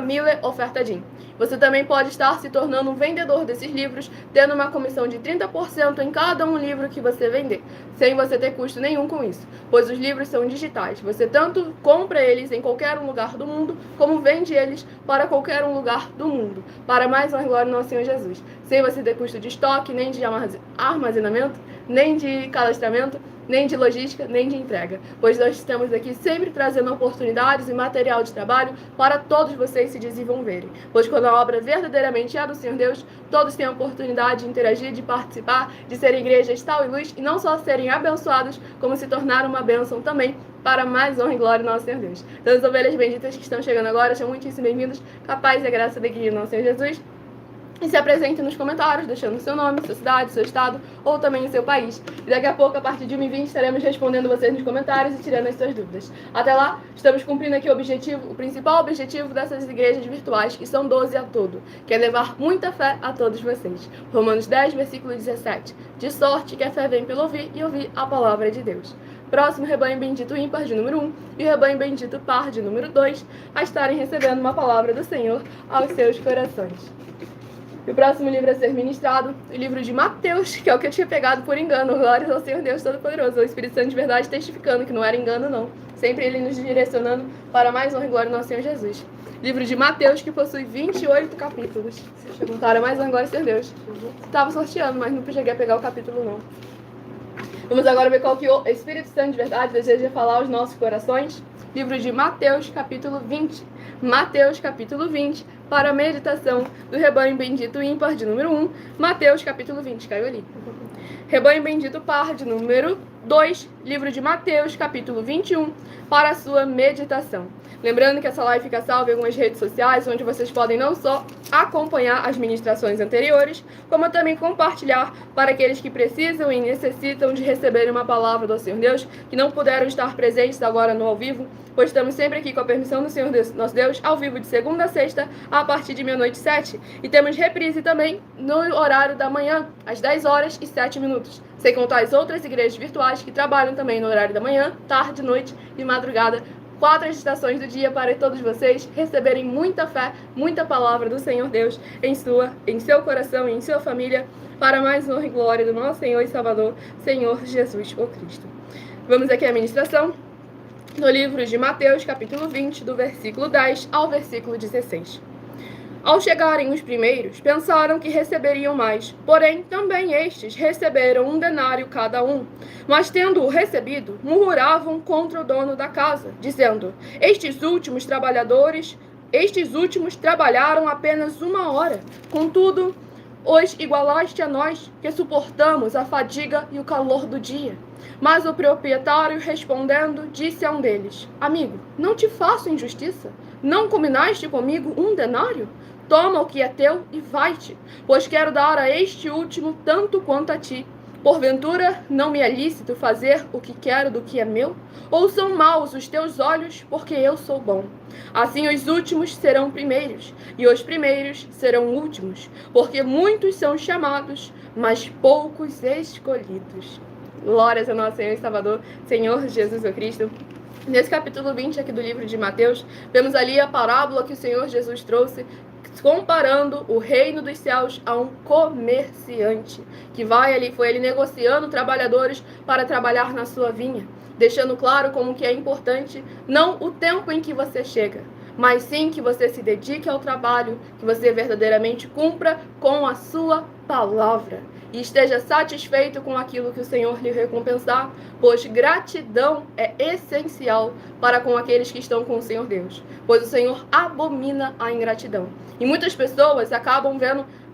@MileOfertadim. Você também pode estar se tornando um vendedor desses livros, tendo uma comissão de 30% em cada um livro que você vender, sem você ter custo nenhum com isso, pois os livros são digitais. Você tanto compra eles em qualquer um lugar do mundo, como vende eles para qualquer um lugar do mundo, para mais honra e glória do nosso Senhor Jesus, sem você ter custo de estoque, nem de armazenamento, nem de cadastramento, nem de logística, nem de entrega, pois nós estamos aqui sempre trazendo oportunidades e material de trabalho para todos vocês se desenvolverem, pois quando a obra verdadeiramente é do Senhor Deus, todos têm a oportunidade de interagir, de participar, de serem igrejas tal e luz, e não só serem abençoados, como se tornar uma bênção também para mais honra e glória do nosso Senhor Deus. Então as ovelhas benditas que estão chegando agora, sejam muitíssimo bem-vindos, capaz e a graça da alegria do nosso Senhor Jesus. E se apresente nos comentários, deixando seu nome, sua cidade, seu estado ou também o seu país. E daqui a pouco, a partir de 1h20, estaremos respondendo vocês nos comentários e tirando as suas dúvidas. Até lá, estamos cumprindo aqui o principal objetivo dessas igrejas virtuais, que são 12 a todo, que é levar muita fé a todos vocês. Romanos 10, versículo 17. De sorte que a fé vem pelo ouvir e ouvir a palavra de Deus. Próximo rebanho bendito ímpar de número 1 e o rebanho bendito par de número 2 a estarem recebendo uma palavra do Senhor aos seus corações. E o próximo livro a ser ministrado, o livro de Mateus, que é o que eu tinha pegado por engano. Glórias ao Senhor Deus Todo-Poderoso, o Espírito Santo de verdade testificando que não era engano não. Sempre ele nos direcionando para mais honra e glória do nosso Senhor Jesus. Livro de Mateus, que possui 28 capítulos. Para mais honra e glória do Senhor Deus. Estava sorteando, mas não cheguei a pegar o capítulo não. Vamos agora ver qual que o Espírito Santo de verdade deseja falar aos nossos corações. Livro de Mateus, capítulo 20. Mateus, capítulo 20, para a meditação do rebanho bendito ímpar de número 1. Mateus, capítulo 20, caiu ali. Rebanho bendito par de número 2, livro de Mateus, capítulo 21, para a sua meditação. Lembrando que essa live fica salva em algumas redes sociais, onde vocês podem não só acompanhar as ministrações anteriores, como também compartilhar para aqueles que precisam e necessitam de receber uma palavra do Senhor Deus, que não puderam estar presentes agora no ao vivo, pois estamos sempre aqui com a permissão do Senhor Deus, nosso Deus, ao vivo de segunda a sexta, a partir de 00h07. E temos reprise também no horário da manhã, às 10h07, sem contar as outras igrejas virtuais que trabalham também no horário da manhã, tarde, noite e madrugada, 4 estações do dia para todos vocês receberem muita fé, muita palavra do Senhor Deus em seu coração e em sua família, para mais honra e glória do nosso Senhor e Salvador, Senhor Jesus o Cristo. Vamos aqui à ministração no livro de Mateus, capítulo 20, do versículo 10 ao versículo 16. Ao chegarem os primeiros, pensaram que receberiam mais, porém também estes receberam 1 denário cada um. Mas tendo-o recebido, murmuravam contra o dono da casa, dizendo: Estes últimos trabalharam apenas 1 hora. Contudo, os igualaste a nós, que suportamos a fadiga e o calor do dia. Mas o proprietário, respondendo, disse a um deles: Amigo, não te faço injustiça? Não combinaste comigo 1 denário? Toma o que é teu e vai-te, pois quero dar a este último tanto quanto a ti. Porventura, não me é lícito fazer o que quero do que é meu? Ou são maus os teus olhos, porque eu sou bom? Assim os últimos serão primeiros, e os primeiros serão últimos, porque muitos são chamados, mas poucos escolhidos. Glórias ao nosso Senhor e Salvador, Senhor Jesus Cristo. Nesse capítulo 20 aqui do livro de Mateus, vemos ali a parábola que o Senhor Jesus trouxe, comparando o reino dos céus a um comerciante, que foi ele negociando trabalhadores para trabalhar na sua vinha, deixando claro como que é importante não o tempo em que você chega, mas sim que você se dedique ao trabalho, que você verdadeiramente cumpra com a sua palavra e esteja satisfeito com aquilo que o Senhor lhe recompensar, pois gratidão é essencial para com aqueles que estão com o Senhor Deus, pois o Senhor abomina a ingratidão. E muitas pessoas acabam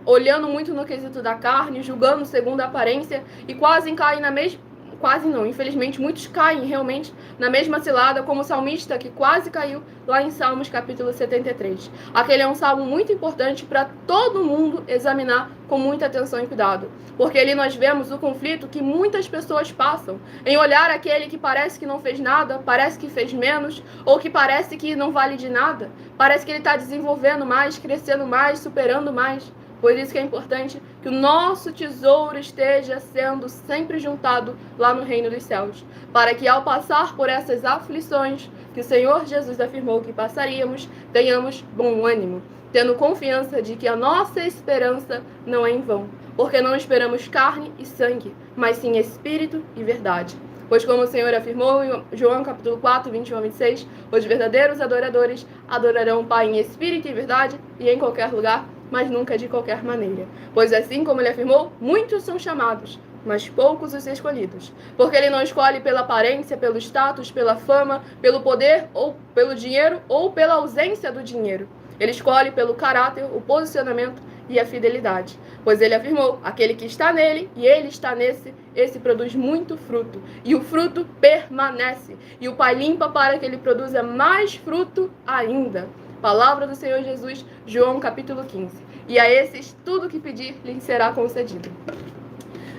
olhando muito no quesito da carne, julgando segundo a aparência e quase caem na mesma... Quase não, infelizmente, muitos caem realmente na mesma cilada, como o salmista que quase caiu lá em Salmos capítulo 73. Aquele é um salmo muito importante para todo mundo examinar com muita atenção e cuidado, porque ali nós vemos o conflito que muitas pessoas passam em olhar aquele que parece que não fez nada, parece que fez menos, ou que parece que não vale de nada, parece que ele está desenvolvendo mais, crescendo mais, superando mais. Por isso que é importante que o nosso tesouro esteja sendo sempre juntado lá no reino dos céus, para que ao passar por essas aflições que o Senhor Jesus afirmou que passaríamos, tenhamos bom ânimo, tendo confiança de que a nossa esperança não é em vão, porque não esperamos carne e sangue, mas sim espírito e verdade. Pois como o Senhor afirmou em João capítulo 4, 21 a 26, os verdadeiros adoradores adorarão o Pai em espírito e verdade e em qualquer lugar, mas nunca de qualquer maneira. Pois assim como ele afirmou, muitos são chamados, mas poucos os escolhidos. Porque ele não escolhe pela aparência, pelo status, pela fama, pelo poder, ou pelo dinheiro, ou pela ausência do dinheiro. Ele escolhe pelo caráter, o posicionamento e a fidelidade. Pois ele afirmou, aquele que está nele e ele está nesse, esse produz muito fruto. E o fruto permanece. E o Pai limpa para que ele produza mais fruto ainda. Palavra do Senhor Jesus, João capítulo 15. E a esses, tudo que pedir, lhe será concedido.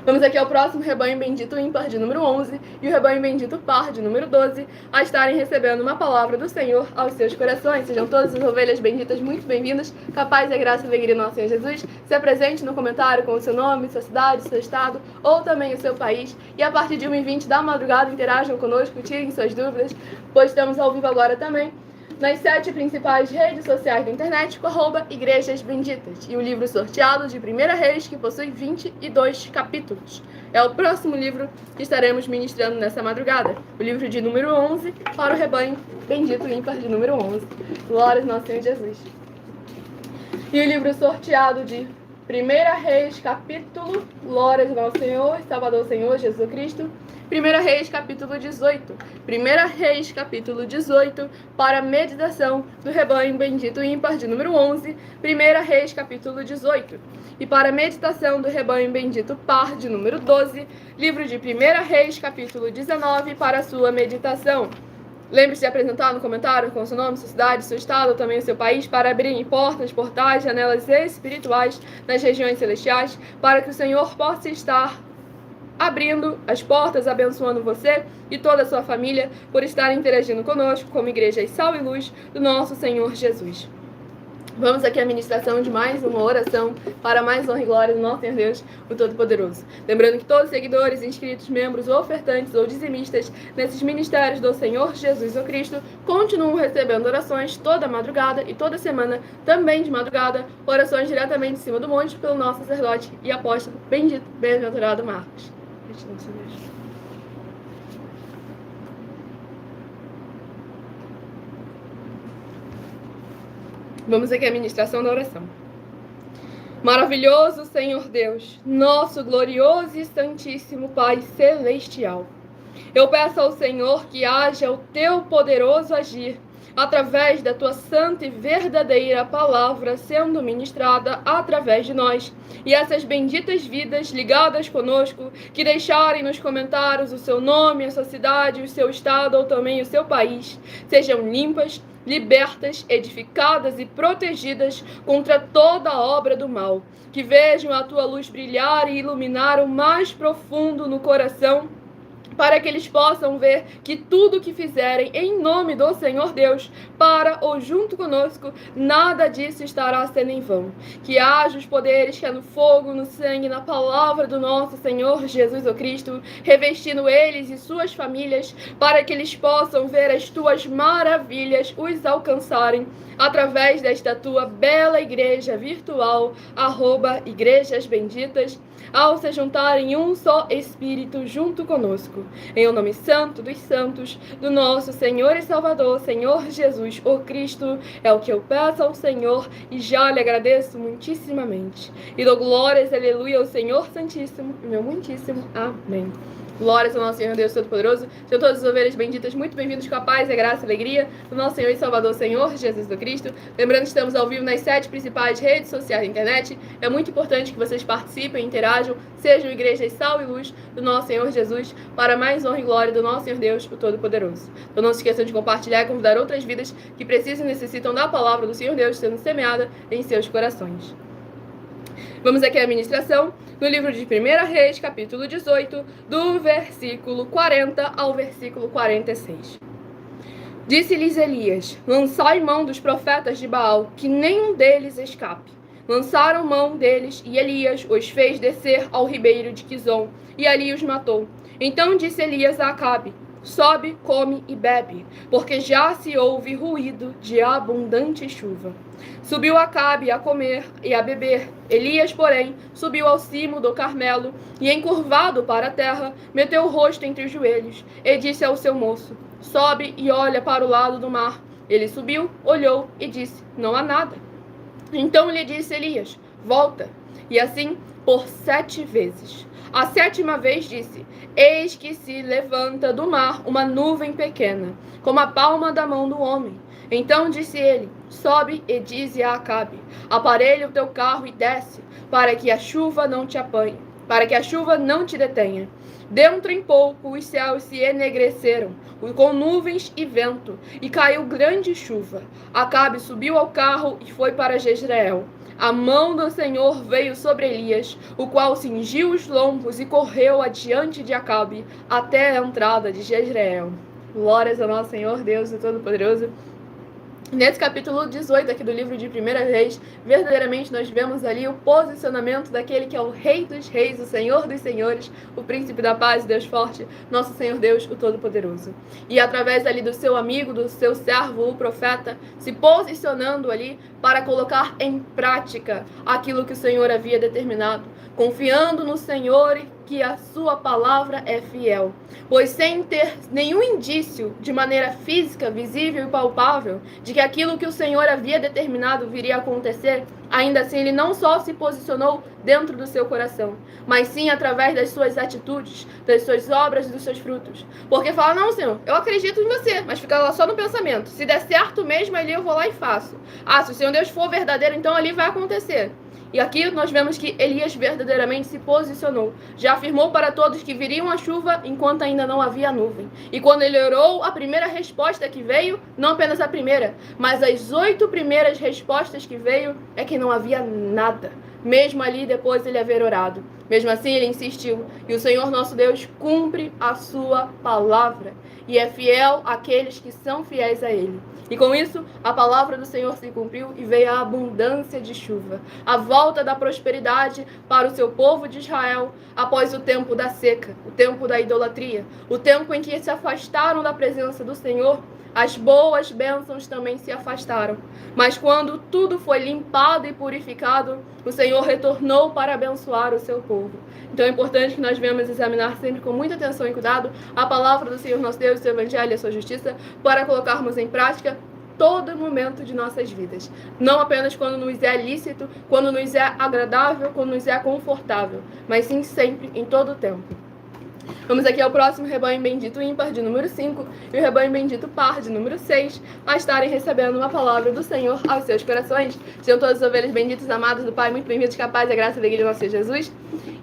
Vamos aqui ao próximo rebanho bendito ímpar de número 11 e o rebanho bendito par de número 12 a estarem recebendo uma palavra do Senhor aos seus corações. Sejam todas as ovelhas benditas muito bem-vindas, capaz da graça e alegria do nosso Senhor Jesus. Se apresente no comentário com o seu nome, sua cidade, seu estado ou também o seu país. E a partir de 1h20 da madrugada interajam conosco, tirem suas dúvidas, pois estamos ao vivo agora também nas 7 principais redes sociais da internet, com @Igrejas Benditas. E o livro sorteado de 1 Reis, que possui 22 capítulos. É o próximo livro que estaremos ministrando nessa madrugada. O livro de número 11 para o rebanho bendito ímpar de número 11. Glórias ao nosso Senhor Jesus. E o livro sorteado de 1 Reis, capítulo, glórias ao nosso Senhor e Salvador Senhor Jesus Cristo. 1 Reis, capítulo 18. 1 Reis, capítulo 18, para a meditação do rebanho bendito ímpar de número 11. 1 Reis, capítulo 18. E para a meditação do rebanho bendito par de número 12, livro de 1 Reis, capítulo 19, para a sua meditação. Lembre-se de apresentar no comentário com seu nome, sua cidade, seu estado, também o seu país, para abrirem portas, portais, janelas espirituais nas regiões celestiais, para que o Senhor possa estar abrindo as portas, abençoando você e toda a sua família por estar interagindo conosco como igreja e sal e luz do nosso Senhor Jesus. Vamos aqui à ministração de mais uma oração para mais honra e glória do nosso Senhor Deus, o Todo-Poderoso. Lembrando que todos os seguidores, inscritos, membros, ofertantes ou dizimistas nesses ministérios do Senhor Jesus o Cristo continuam recebendo orações toda madrugada e toda semana, também de madrugada, orações diretamente de cima do monte pelo nosso sacerdote e apóstolo bendito, bem-aventurado Marcos. Vamos aqui à ministração da oração. Maravilhoso Senhor Deus, nosso glorioso e santíssimo Pai celestial. Eu peço ao Senhor que haja o teu poderoso agir através da tua santa e verdadeira palavra sendo ministrada através de nós. E essas benditas vidas ligadas conosco, que deixarem nos comentários o seu nome, a sua cidade, o seu estado ou também o seu país, sejam limpas, libertas, edificadas e protegidas contra toda a obra do mal. Que vejam a tua luz brilhar e iluminar o mais profundo no coração, para que eles possam ver que tudo que fizerem em nome do Senhor Deus, para ou junto conosco, nada disso estará sendo em vão. Que haja os poderes que é no fogo, no sangue, na palavra do nosso Senhor Jesus o Cristo, revestindo eles e suas famílias, para que eles possam ver as tuas maravilhas os alcançarem, através desta tua bela igreja virtual, @Igrejas Benditas, ao se juntarem em um só Espírito junto conosco. Em o nome santo dos santos, do nosso Senhor e Salvador, Senhor Jesus, o Cristo, é o que eu peço ao Senhor e já lhe agradeço muitíssimamente. E dou glórias, aleluia, ao Senhor Santíssimo, meu muitíssimo amém. Glórias ao nosso Senhor Deus Todo-Poderoso. Sejam todas as ovelhas benditas, muito bem-vindos com a paz, a graça e a alegria do nosso Senhor e Salvador, Senhor Jesus do Cristo. Lembrando que estamos ao vivo nas 7 principais redes sociais da internet. É muito importante que vocês participem, interajam, sejam igrejas sal e luz do nosso Senhor Jesus, para mais honra e glória do nosso Senhor Deus, o Todo-Poderoso. Então não se esqueçam de compartilhar e convidar outras vidas que precisam e necessitam da palavra do Senhor Deus sendo semeada em seus corações. Vamos aqui à ministração no livro de 1 Reis, capítulo 18, do versículo 40 ao versículo 46. Disse-lhes Elias: lançai mão dos profetas de Baal, que nenhum deles escape. Lançaram mão deles, e Elias os fez descer ao ribeiro de Quizon, e ali os matou. Então disse Elias a Acabe: sobe, come e bebe, porque já se ouve ruído de abundante chuva. Subiu Acabe a comer e a beber. Elias, porém, subiu ao cimo do Carmelo e, encurvado para a terra, meteu o rosto entre os joelhos e disse ao seu moço: sobe e olha para o lado do mar. Ele subiu, olhou e disse: não há nada. Então lhe disse Elias: volta. E assim por 7 vezes. A 7ª vez disse: eis que se levanta do mar uma nuvem pequena, como a palma da mão do homem. Então disse ele: sobe e dize a Acabe: aparelha o teu carro e desce, para que a chuva não te apanhe, para que a chuva não te detenha. Dentro em pouco os céus se enegreceram, com nuvens e vento, e caiu grande chuva. Acabe subiu ao carro e foi para Jezreel. A mão do Senhor veio sobre Elias, o qual cingiu os lombos e correu adiante de Acabe até a entrada de Jezreel. Glórias ao nosso Senhor, Deus Todo-Poderoso. Nesse capítulo 18 aqui do livro de 1 Reis, verdadeiramente nós vemos ali o posicionamento daquele que é o Rei dos Reis, o Senhor dos Senhores, o Príncipe da Paz, Deus Forte, nosso Senhor Deus, o Todo-Poderoso. E através ali do seu amigo, do seu servo, o profeta, se posicionando ali para colocar em prática aquilo que o Senhor havia determinado, confiando no Senhor que a sua palavra é fiel. Pois sem ter nenhum indício de maneira física, visível e palpável de que aquilo que o Senhor havia determinado viria a acontecer, ainda assim ele não só se posicionou dentro do seu coração, mas sim através das suas atitudes, das suas obras e dos seus frutos. Porque fala: não, Senhor, eu acredito em você, mas fica lá só no pensamento. Se der certo mesmo, ali eu vou lá e faço. Ah, se o Senhor Deus for verdadeiro, então ali vai acontecer. E aqui nós vemos que Elias verdadeiramente se posicionou. Já afirmou para todos que viriam a chuva enquanto ainda não havia nuvem. E quando ele orou, a primeira resposta que veio, não apenas a primeira, mas as 8 primeiras respostas que veio, é que não havia nada. Mesmo ali depois ele haver orado. Mesmo assim ele insistiu. E o Senhor nosso Deus cumpre a sua palavra. E é fiel àqueles que são fiéis a ele. E com isso, a palavra do Senhor se cumpriu e veio a abundância de chuva, a volta da prosperidade para o seu povo de Israel após o tempo da seca, o tempo da idolatria, o tempo em que se afastaram da presença do Senhor. As boas bênçãos também se afastaram. Mas quando tudo foi limpado e purificado, o Senhor retornou para abençoar o seu povo. Então é importante que nós venhamos examinar sempre com muita atenção e cuidado a palavra do Senhor nosso Deus, o seu evangelho e a sua justiça, para colocarmos em prática todo momento de nossas vidas. Não apenas quando nos é lícito, quando nos é agradável, quando nos é confortável, mas sim sempre, em todo o tempo. Vamos aqui ao próximo rebanho bendito ímpar, de número 5, e o rebanho bendito par, de número 6, a estarem recebendo uma palavra do Senhor aos seus corações. Sejam todas as ovelhas benditas, amadas do Pai, muito bem-vindos, capazes da graça e da igreja de nosso Senhor Jesus.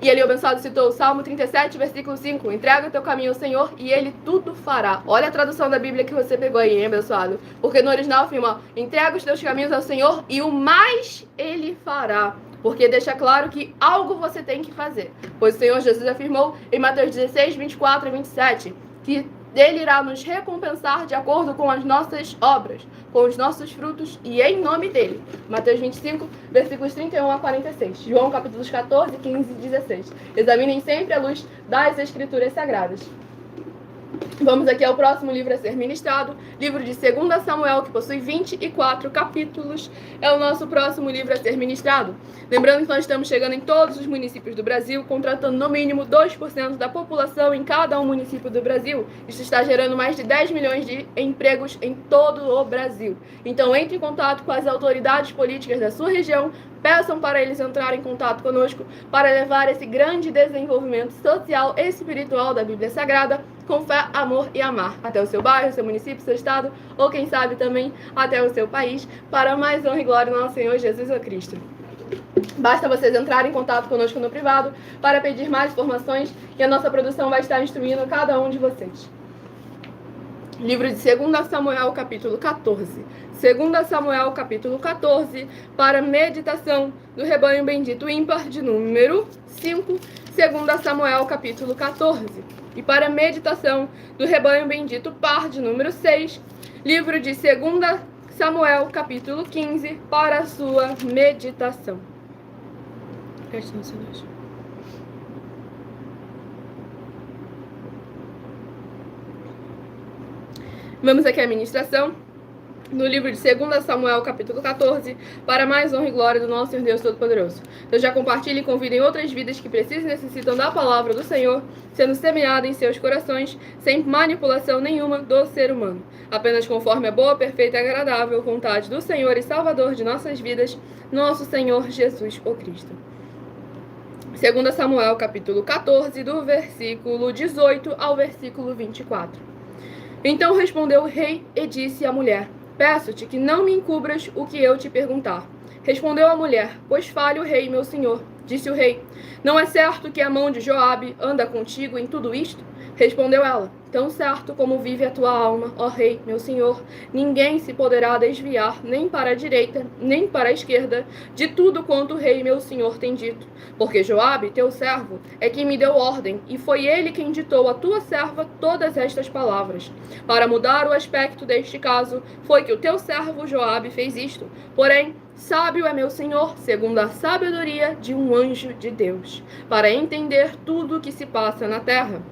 E ali o abençoado citou o Salmo 37, versículo 5, entrega o teu caminho ao Senhor e Ele tudo fará. Olha a tradução da Bíblia que você pegou aí, hein, abençoado? Porque no original afirma, entrega os teus caminhos ao Senhor e o mais Ele fará. Porque deixa claro que algo você tem que fazer. Pois o Senhor Jesus afirmou em Mateus 16, 24 e 27, que Ele irá nos recompensar de acordo com as nossas obras, com os nossos frutos e em nome dEle. Mateus 25, versículos 31 a 46. João capítulos 14, 15 e 16. Examinem sempre a luz das Escrituras Sagradas. Vamos aqui ao próximo livro a ser ministrado, livro de 2 Samuel, que possui 24 capítulos, é o nosso próximo livro a ser ministrado. Lembrando que nós estamos chegando em todos os municípios do Brasil, contratando no mínimo 2% da população em cada um município do Brasil. Isso está gerando mais de 10 milhões de empregos em todo o Brasil. Então entre em contato com as autoridades políticas da sua região, peçam para eles entrarem em contato conosco para levar esse grande desenvolvimento social e espiritual da Bíblia Sagrada com fé, amor e amar até o seu bairro, seu município, seu estado ou quem sabe também até o seu país, para mais honra e glória do nosso Senhor Jesus Cristo. Basta vocês entrarem em contato conosco no privado para pedir mais informações e a nossa produção vai estar instruindo cada um de vocês. Livro de 2 Samuel, capítulo 14. 2 Samuel, capítulo 14, para meditação do rebanho bendito ímpar, de número 5. 2 Samuel, capítulo 14. E para meditação do rebanho bendito par, de número 6. Livro de 2 Samuel, capítulo 15, para a sua meditação. Preste atenção nisso. Vamos aqui à ministração no livro de 2 Samuel, capítulo 14, para mais honra e glória do nosso Senhor Deus Todo-Poderoso. Então já compartilhem e convidem outras vidas que precisam e necessitam da palavra do Senhor, sendo semeada em seus corações, sem manipulação nenhuma do ser humano, apenas conforme a boa, perfeita e agradável vontade do Senhor e Salvador de nossas vidas, nosso Senhor Jesus o Cristo. 2 Samuel, capítulo 14, do versículo 18 ao versículo 24. Então respondeu o rei e disse à mulher, peço-te que não me encubras o que eu te perguntar. Respondeu a mulher, pois fale o rei, meu senhor. Disse o rei, não é certo que a mão de Joabe anda contigo em tudo isto? Respondeu ela, tão certo como vive a tua alma, ó rei, meu senhor, ninguém se poderá desviar, nem para a direita, nem para a esquerda, de tudo quanto o rei, meu senhor, tem dito. Porque Joabe, teu servo, é quem me deu ordem, e foi ele quem ditou à tua serva todas estas palavras. Para mudar o aspecto deste caso, foi que o teu servo Joabe fez isto. Porém, sábio é meu senhor, segundo a sabedoria de um anjo de Deus, para entender tudo o que se passa na terra.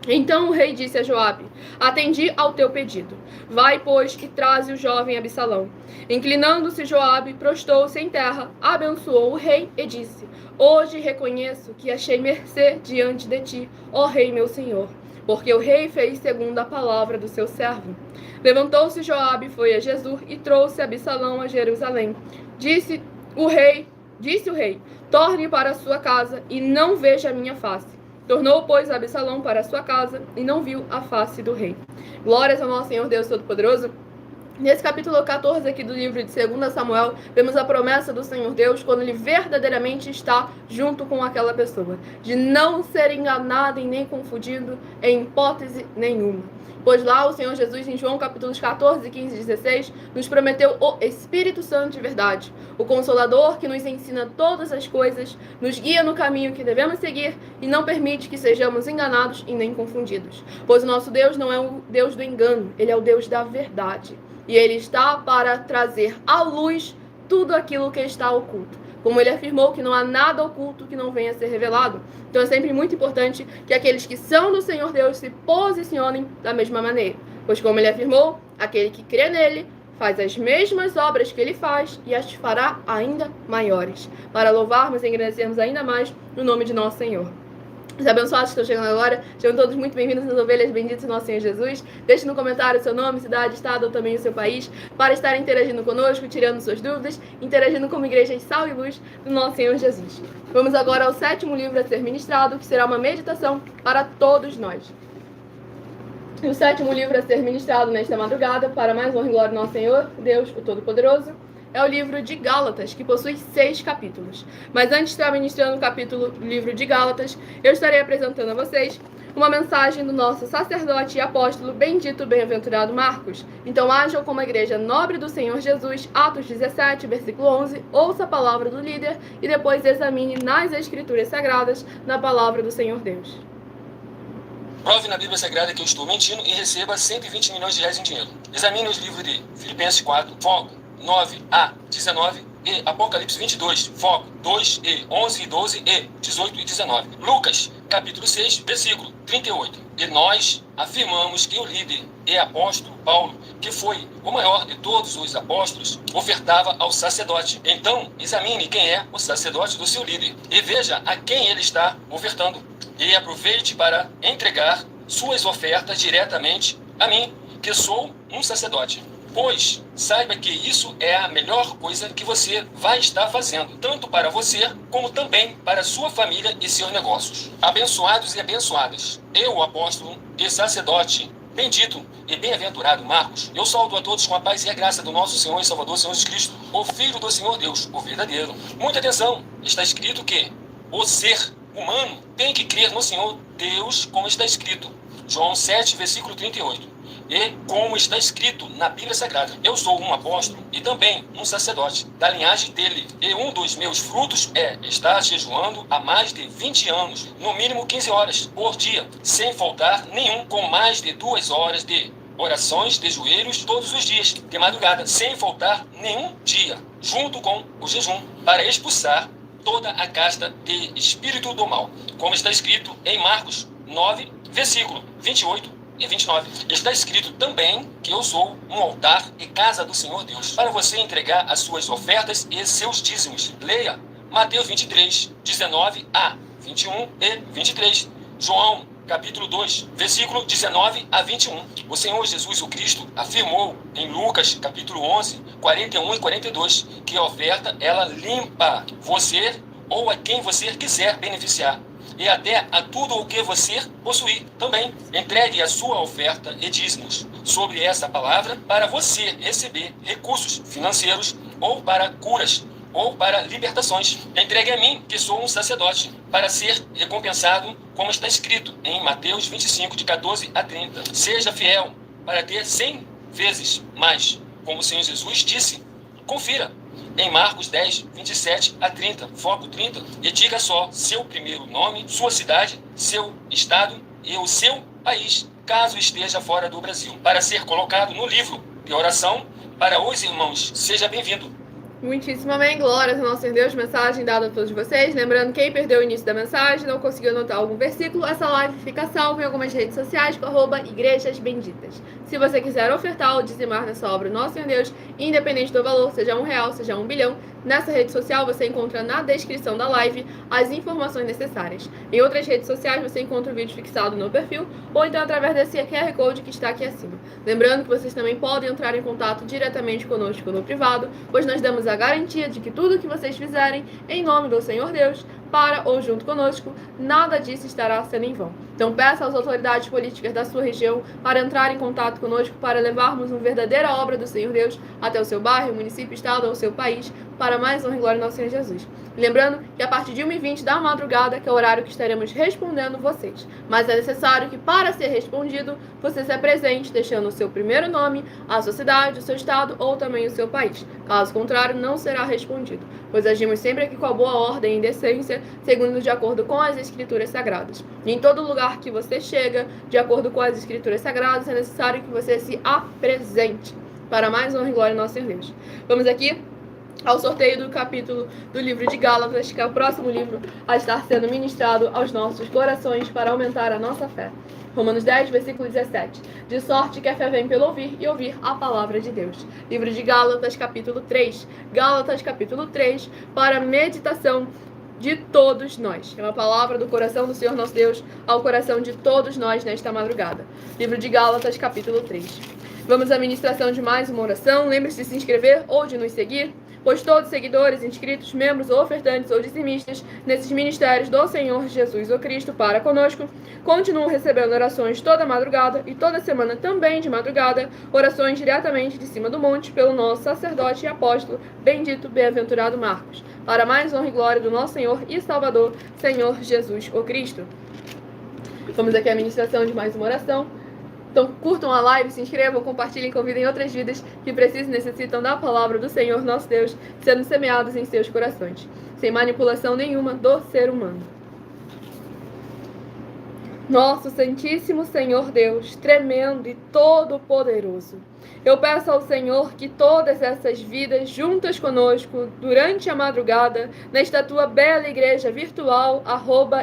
Então o rei disse a Joabe, atendi ao teu pedido. Vai, pois, e traze o jovem Absalão. Inclinando-se Joabe, prostou-se em terra, abençoou o rei e disse, hoje reconheço que achei mercê diante de ti, ó rei meu senhor, porque o rei fez segundo a palavra do seu servo. Levantou-se Joabe, foi a Jesur e trouxe Absalão a Jerusalém. Disse o rei, torne para a sua casa e não veja a minha face. Tornou, pois, Absalão para a sua casa e não viu a face do rei. Glórias ao nosso Senhor Deus Todo-Poderoso. Nesse capítulo 14 aqui do livro de 2 Samuel, vemos a promessa do Senhor Deus quando ele verdadeiramente está junto com aquela pessoa, de não ser enganado e nem confundido em hipótese nenhuma. Pois lá o Senhor Jesus, em João capítulos 14, 15 e 16, nos prometeu o Espírito Santo de verdade, o Consolador que nos ensina todas as coisas, nos guia no caminho que devemos seguir e não permite que sejamos enganados e nem confundidos. Pois o nosso Deus não é o Deus do engano, ele é o Deus da verdade. E ele está para trazer à luz tudo aquilo que está oculto. Como ele afirmou que não há nada oculto que não venha a ser revelado. Então é sempre muito importante que aqueles que são do Senhor Deus se posicionem da mesma maneira. Pois como ele afirmou, aquele que crê nele faz as mesmas obras que ele faz e as fará ainda maiores. Para louvarmos e agradecermos ainda mais no nome de nosso Senhor. Os abençoados que estão chegando agora, sejam todos muito bem-vindos nas ovelhas benditas do nosso Senhor Jesus. Deixe no comentário o seu nome, cidade, estado ou também o seu país, para estar interagindo conosco, tirando suas dúvidas, interagindo como igreja de sal e luz do nosso Senhor Jesus. Vamos agora ao 7º livro a ser ministrado, que será uma meditação para todos nós. E o 7º livro a ser ministrado nesta madrugada, para mais honra e glória do nosso Senhor, Deus, o Todo-Poderoso, é o livro de Gálatas, que possui 6 capítulos. Mas antes de estar ministrando o livro de Gálatas, eu estarei apresentando a vocês uma mensagem do nosso sacerdote e apóstolo bendito bem-aventurado Marcos. Então ajam como a igreja nobre do Senhor Jesus, Atos 17, versículo 11, ouça a palavra do líder e depois examine nas Escrituras Sagradas, na palavra do Senhor Deus. Prove na Bíblia Sagrada que eu estou mentindo e receba 120 milhões de reais em dinheiro. Examine os livros de Filipenses 4, foco 9a 19 e Apocalipse 22, foco 2 e 11 e 12 e 18 e 19. Lucas, capítulo 6, versículo 38. E nós afirmamos que o líder e apóstolo Paulo, que foi o maior de todos os apóstolos, ofertava ao sacerdote. Então, examine quem é o sacerdote do seu líder e veja a quem ele está ofertando. E aproveite para entregar suas ofertas diretamente a mim, que sou um sacerdote. Pois saiba que isso é a melhor coisa que você vai estar fazendo, tanto para você, como também para sua família e seus negócios. Abençoados e abençoadas, eu, o apóstolo e sacerdote, bendito e bem-aventurado Marcos, eu saúdo a todos com a paz e a graça do nosso Senhor e Salvador, Senhor Jesus Cristo, o Filho do Senhor Deus, o verdadeiro. Muita atenção, está escrito que o ser humano tem que crer no Senhor Deus, como está escrito. João 7, versículo 38. E como está escrito na Bíblia Sagrada, eu sou um apóstolo e também um sacerdote da linhagem dele. E um dos meus frutos é estar jejuando há mais de 20 anos, no mínimo 15 horas por dia, sem faltar nenhum, com mais de 2 horas de orações de joelhos todos os dias, de madrugada, sem faltar nenhum dia, junto com o jejum, para expulsar toda a casta de espírito do mal, como está escrito em Marcos 9, versículo 28 e 29. Está escrito também que eu sou um altar e casa do Senhor Deus, para você entregar as suas ofertas e seus dízimos. Leia Mateus 23, 19 a 21 e 23. João, capítulo 2, versículo 19 a 21. O Senhor Jesus, o Cristo, afirmou em Lucas, capítulo 11, 41 e 42, que a oferta, ela limpa você ou a quem você quiser beneficiar, e até a tudo o que você possuir. Também entregue a sua oferta e dízimos sobre essa palavra para você receber recursos financeiros ou para curas ou para libertações. Entregue a mim, que sou um sacerdote, para ser recompensado, como está escrito em Mateus 25, de 14 a 30. Seja fiel para ter 100 vezes mais, como o Senhor Jesus disse. Confira em Marcos 10, 27 a 30, foco 30, e diga só seu primeiro nome, sua cidade, seu estado e o seu país, caso esteja fora do Brasil, para ser colocado no livro de oração para os irmãos. Seja bem-vindo. Muitíssimo amém, glórias ao nosso Senhor Deus, mensagem dada a todos vocês. Lembrando, quem perdeu o início da mensagem, não conseguiu anotar algum versículo, essa live fica salva em algumas redes sociais com @Igrejas Benditas. Se você quiser ofertar ou dizimar nessa obra Nosso Senhor Deus, independente do valor, seja R$1, seja 1 bilhão, nessa rede social você encontra na descrição da live as informações necessárias. Em outras redes sociais você encontra o vídeo fixado no perfil ou então através desse QR Code que está aqui acima. Lembrando que vocês também podem entrar em contato diretamente conosco no privado, pois nós damos a garantia de que tudo que vocês fizerem em nome do Senhor Deus, para ou junto conosco, nada disso estará sendo em vão. Então peça às autoridades políticas da sua região para entrar em contato conosco para levarmos uma verdadeira obra do Senhor Deus até o seu bairro, município, estado ou seu país, para mais honra e glória do nosso Senhor Jesus. Lembrando que a partir de 1h20 da madrugada, que é o horário que estaremos respondendo vocês. Mas é necessário que, para ser respondido, você se apresente, deixando o seu primeiro nome, a sua cidade, o seu estado ou também o seu país. Caso contrário, não será respondido, pois agimos sempre aqui com a boa ordem e decência, segundo de acordo com as Escrituras Sagradas. E em todo lugar que você chega, de acordo com as Escrituras Sagradas, é necessário que você se apresente, para mais honra e glória do nosso Senhor Deus. Vamos aqui ao sorteio do capítulo do livro de Gálatas, que é o próximo livro a estar sendo ministrado aos nossos corações para aumentar a nossa fé. Romanos 10, versículo 17. De sorte que a fé vem pelo ouvir e ouvir a palavra de Deus. Livro de Gálatas, capítulo 3. Gálatas, capítulo 3, para meditação de todos nós. É uma palavra do coração do Senhor nosso Deus ao coração de todos nós nesta madrugada. Livro de Gálatas, capítulo 3. Vamos à ministração de mais uma oração. Lembre-se de se inscrever ou de nos seguir, pois todos os seguidores, inscritos, membros ou ofertantes ou dizimistas nesses ministérios do Senhor Jesus o Cristo para conosco, continuam recebendo orações toda madrugada e toda semana também de madrugada, orações diretamente de cima do monte pelo nosso sacerdote e apóstolo, bendito, bem-aventurado Marcos, para mais honra e glória do nosso Senhor e Salvador, Senhor Jesus o Cristo. Vamos aqui à ministração de mais uma oração. Então, curtam a live, se inscrevam, compartilhem, convidem outras vidas que precisam e necessitam da palavra do Senhor nosso Deus, sendo semeados em seus corações, sem manipulação nenhuma do ser humano. Nosso Santíssimo Senhor Deus, tremendo e todo-poderoso, eu peço ao Senhor que todas essas vidas juntas conosco, durante a madrugada, nesta tua bela igreja virtual,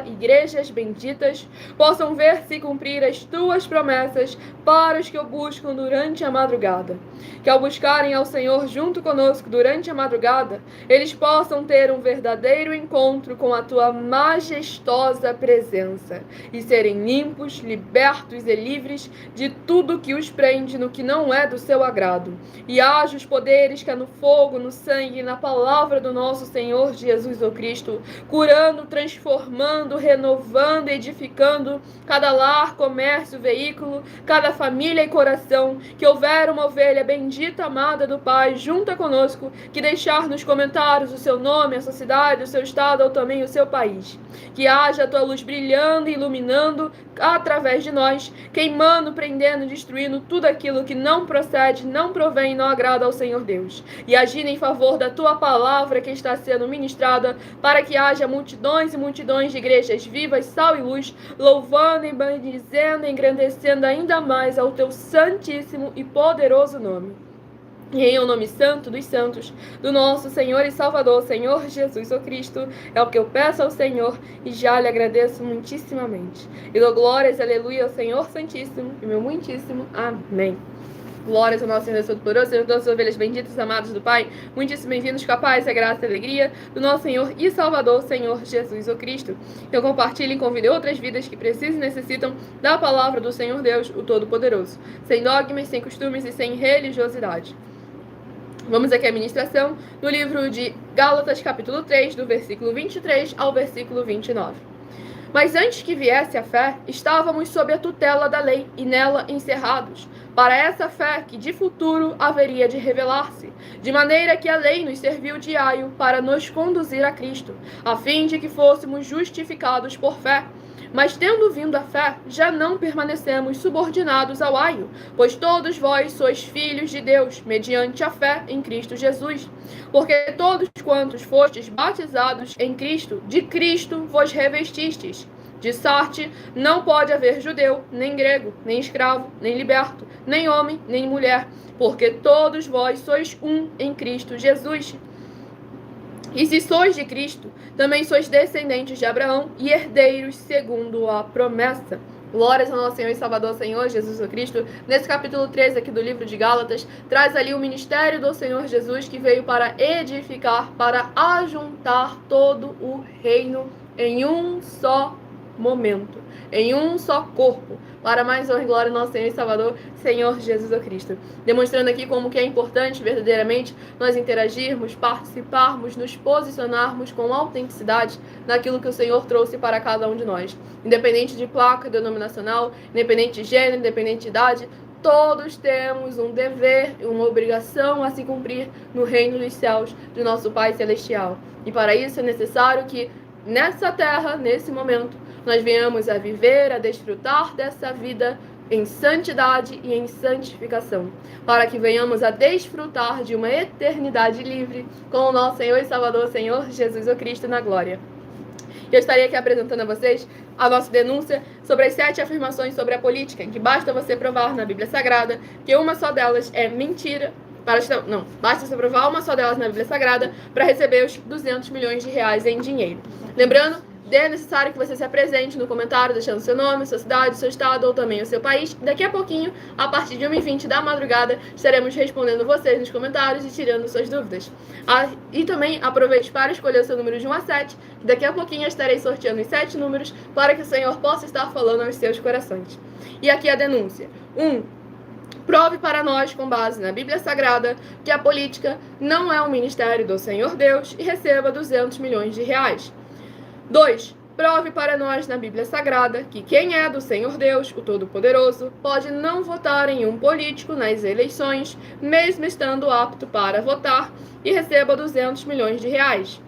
@Igrejas Benditas, possam ver se cumprir as tuas promessas para os que o buscam durante a madrugada. Que ao buscarem ao Senhor junto conosco durante a madrugada, eles possam ter um verdadeiro encontro com a tua majestosa presença e serem limpos, libertos e livres de tudo que os prende no que não é do seu agrado. E haja os poderes que há no fogo, no sangue e na palavra do nosso Senhor Jesus o Cristo, curando, transformando, renovando, edificando cada lar, comércio, veículo, cada família e coração. Que houver uma ovelha bendita, amada do Pai, junta conosco, que deixar nos comentários o seu nome, a sua cidade, o seu estado ou também o seu país. Que haja a tua luz brilhando e iluminando através de nós, queimando, prendendo, destruindo tudo aquilo que não procede, não provém e não agrada ao Senhor Deus. E agindo em favor da tua palavra que está sendo ministrada, para que haja multidões e multidões de igrejas vivas, sal e luz, louvando e bendizendo e engrandecendo ainda mais ao teu santíssimo e poderoso nome. E em o nome santo dos santos, do nosso Senhor e Salvador, Senhor Jesus o Cristo, é o que eu peço ao Senhor e já lhe agradeço muitíssimamente. E dou glórias, aleluia, ao Senhor Santíssimo e meu muitíssimo amém. Glórias ao nosso Senhor Deus Todo-Poderoso, Senhor das ovelhas benditas, amados do Pai, muitíssimo bem-vindos com a paz, a graça e a alegria do nosso Senhor e Salvador, Senhor Jesus o Cristo. Então compartilhem, convidem outras vidas que precisam e necessitam da palavra do Senhor Deus, o Todo-Poderoso, sem dogmas, sem costumes e sem religiosidade. Vamos aqui à ministração no livro de Gálatas, capítulo 3, do versículo 23 ao versículo 29. Mas antes que viesse a fé, estávamos sob a tutela da lei e nela encerrados, para essa fé que de futuro haveria de revelar-se, de maneira que a lei nos serviu de aio para nos conduzir a Cristo, a fim de que fôssemos justificados por fé. Mas tendo vindo a fé, já não permanecemos subordinados ao aio, pois todos vós sois filhos de Deus, mediante a fé em Cristo Jesus. Porque todos quantos fostes batizados em Cristo, de Cristo vos revestistes. De sorte, não pode haver judeu, nem grego, nem escravo, nem liberto, nem homem, nem mulher, porque todos vós sois um em Cristo Jesus. E se sois de Cristo, também sois descendentes de Abraão e herdeiros segundo a promessa. Glórias ao nosso Senhor e Salvador, Senhor Jesus Cristo. Nesse capítulo 13 aqui do livro de Gálatas, traz ali o ministério do Senhor Jesus, que veio para edificar, para ajuntar todo o reino em um só momento, em um só corpo, para mais honra e glória do nosso Senhor e Salvador, Senhor Jesus Cristo. Demonstrando aqui como que é importante verdadeiramente nós interagirmos, participarmos, nos posicionarmos com autenticidade naquilo que o Senhor trouxe para cada um de nós. Independente de placa denominacional, independente de gênero, independente de idade, todos temos um dever, uma obrigação a se cumprir no reino dos céus do nosso Pai Celestial. E para isso é necessário que nessa terra, nesse momento, nós venhamos a viver, a desfrutar dessa vida em santidade e em santificação, para que venhamos a desfrutar de uma eternidade livre com o nosso Senhor e Salvador, Senhor Jesus Cristo, na glória. Eu estarei aqui apresentando a vocês a nossa denúncia sobre as 7 afirmações sobre a política, em que basta você provar na Bíblia Sagrada que uma só delas é mentira. Basta você provar uma só delas na Bíblia Sagrada para receber os 200 milhões de reais em dinheiro. Lembrando É necessário que você se apresente no comentário, deixando seu nome, sua cidade, seu estado ou também o seu país. Daqui a pouquinho, a partir de 1h20 da madrugada, estaremos respondendo vocês nos comentários e tirando suas dúvidas. E também aproveite para escolher o seu número de 1 a 7, que daqui a pouquinho eu estarei sorteando os 7 números para que o Senhor possa estar falando aos seus corações. E aqui a denúncia. 1. Prove para nós, com base na Bíblia Sagrada, que a política não é um ministério do Senhor Deus e receba 200 milhões de reais. 2. Prove para nós na Bíblia Sagrada que quem é do Senhor Deus, o Todo-Poderoso, pode não votar em um político nas eleições, mesmo estando apto para votar, e receba 200 milhões de reais.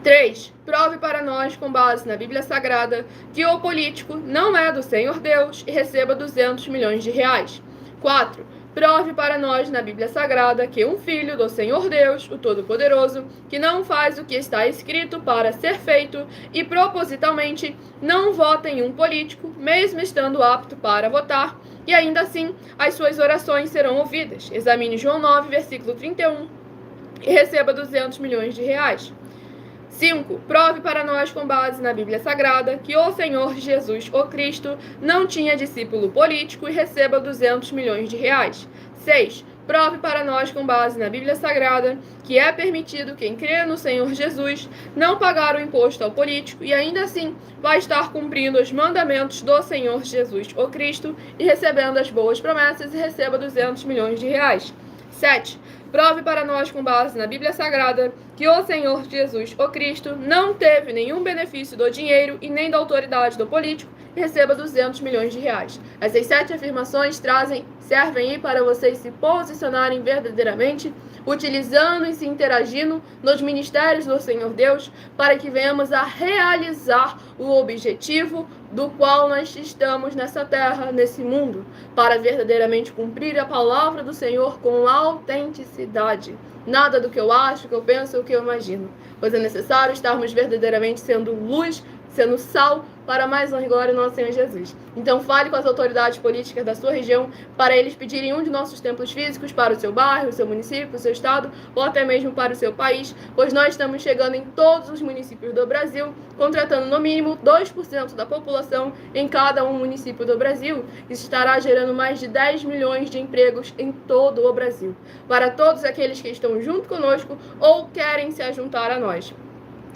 3. Prove para nós, com base na Bíblia Sagrada, que o político não é do Senhor Deus e receba 200 milhões de reais. 4. Prove para nós na Bíblia Sagrada que um filho do Senhor Deus, o Todo-Poderoso, que não faz o que está escrito para ser feito e propositalmente não vota em um político, mesmo estando apto para votar, e ainda assim as suas orações serão ouvidas. Examine João 9, versículo 31, e receba 200 milhões de reais. 5. Prove para nós, com base na Bíblia Sagrada, que o Senhor Jesus, o Cristo, não tinha discípulo político e receba 200 milhões de reais. 6. Prove para nós, com base na Bíblia Sagrada, que é permitido quem crê no Senhor Jesus não pagar o imposto ao político e ainda assim vai estar cumprindo os mandamentos do Senhor Jesus, o Cristo, e recebendo as boas promessas e receba 200 milhões de reais. 7. Prove para nós, com base na Bíblia Sagrada, que o Senhor Jesus, o Cristo, não teve nenhum benefício do dinheiro e nem da autoridade do político e receba 200 milhões de reais. Essas 7 afirmações servem aí para vocês se posicionarem verdadeiramente, utilizando e se interagindo nos ministérios do Senhor Deus, para que venhamos a realizar o objetivo do qual nós estamos nessa terra, nesse mundo, para verdadeiramente cumprir a palavra do Senhor com autenticidade. Nada do que eu acho, que eu penso ou que eu imagino, pois é necessário estarmos verdadeiramente sendo luz, sendo sal, para mais honra e glória do nosso Senhor Jesus. Então fale com as autoridades políticas da sua região para eles pedirem um de nossos templos físicos para o seu bairro, o seu município, o seu estado ou até mesmo para o seu país, pois nós estamos chegando em todos os municípios do Brasil, contratando no mínimo 2% da população em cada um município do Brasil. Isso estará gerando mais de 10 milhões de empregos em todo o Brasil, para todos aqueles que estão junto conosco ou querem se juntar a nós.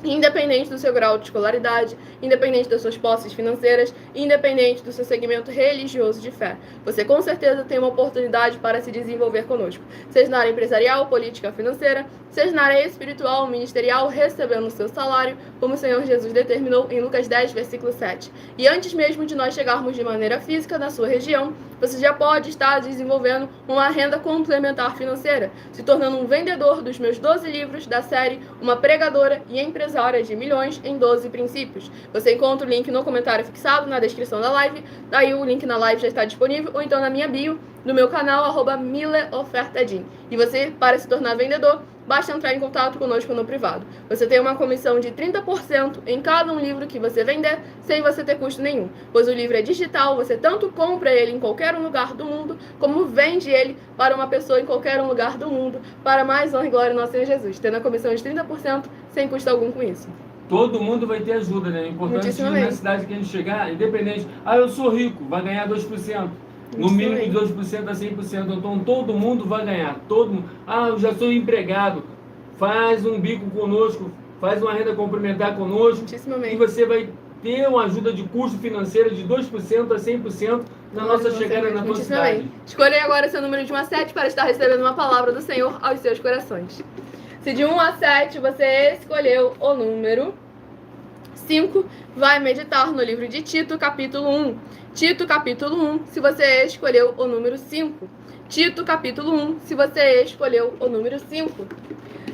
Independente do seu grau de escolaridade, independente das suas posses financeiras, independente do seu segmento religioso de fé. Você com certeza tem uma oportunidade para se desenvolver conosco, seja na área empresarial, política, financeira, seja na área espiritual, ministerial, recebendo o seu salário, como o Senhor Jesus determinou em Lucas 10, versículo 7. E antes mesmo de nós chegarmos de maneira física na sua região, você já pode estar desenvolvendo uma renda complementar financeira, se tornando um vendedor dos meus 12 livros da série Uma Pregadora e Empresária de Milhões em 12 Princípios. Você encontra o link no comentário fixado na descrição da live, daí o link na live já está disponível, ou então na minha bio, no meu canal, @mileofertadim. E você, para se tornar vendedor, basta entrar em contato conosco no privado. Você tem uma comissão de 30% em cada um livro que você vender, sem você ter custo nenhum. Pois o livro é digital, você tanto compra ele em qualquer um lugar do mundo, como vende ele para uma pessoa em qualquer um lugar do mundo, para mais honra e glória do nosso Senhor Jesus, tendo a comissão de 30% sem custo algum com isso. Todo mundo vai ter ajuda, né? É importante na cidade que a gente chegar, independente. Eu sou rico, vai ganhar 2%. No mínimo de 2% a 100%. Então todo mundo vai ganhar. Todo mundo. Eu já sou empregado. Faz um bico conosco, faz uma renda complementar conosco. E você vai ter uma ajuda de custo financeiro de 2% a 100% na nossa chegada na tua cidade. Escolha agora seu número de 1 a 7 para estar recebendo uma palavra do Senhor aos seus corações. Se de 1 a 7 você escolheu o número 5, vai meditar no livro de Tito, capítulo 1. Tito, capítulo 1, se você escolheu o número 5. Tito, capítulo 1, se você escolheu o número 5.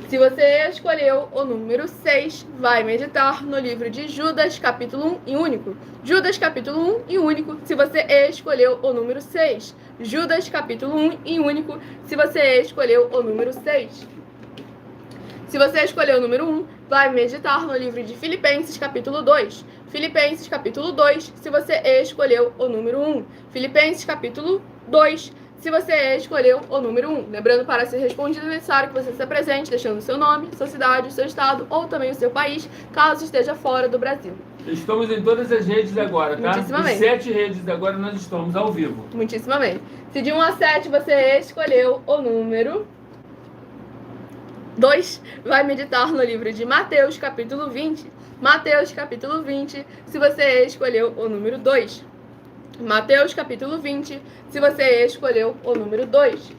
Se você escolheu o número 6, vai meditar no livro de Judas, capítulo 1 e único. Judas, capítulo 1 e único, se você escolheu o número 6. Judas, capítulo 1 e único, se você escolheu o número 6. Se você escolheu o número 1, vai meditar no livro de Filipenses, capítulo 2. Filipenses, capítulo 2, se você escolheu o número 1. Filipenses, capítulo 2, se você escolheu o número 1. Lembrando, para ser respondido é necessário que você se apresente, deixando o seu nome, sua cidade, o seu estado ou também o seu país, caso esteja fora do Brasil. Estamos em todas as redes agora, tá? Muitíssimamente. Em 7 redes agora nós estamos ao vivo. Muitíssimamente. Se de 1 a 7 você escolheu o número 2, vai meditar no livro de Mateus, capítulo 20. Mateus, capítulo 20, se você escolheu o número 2. Mateus, capítulo 20, se você escolheu o número 2.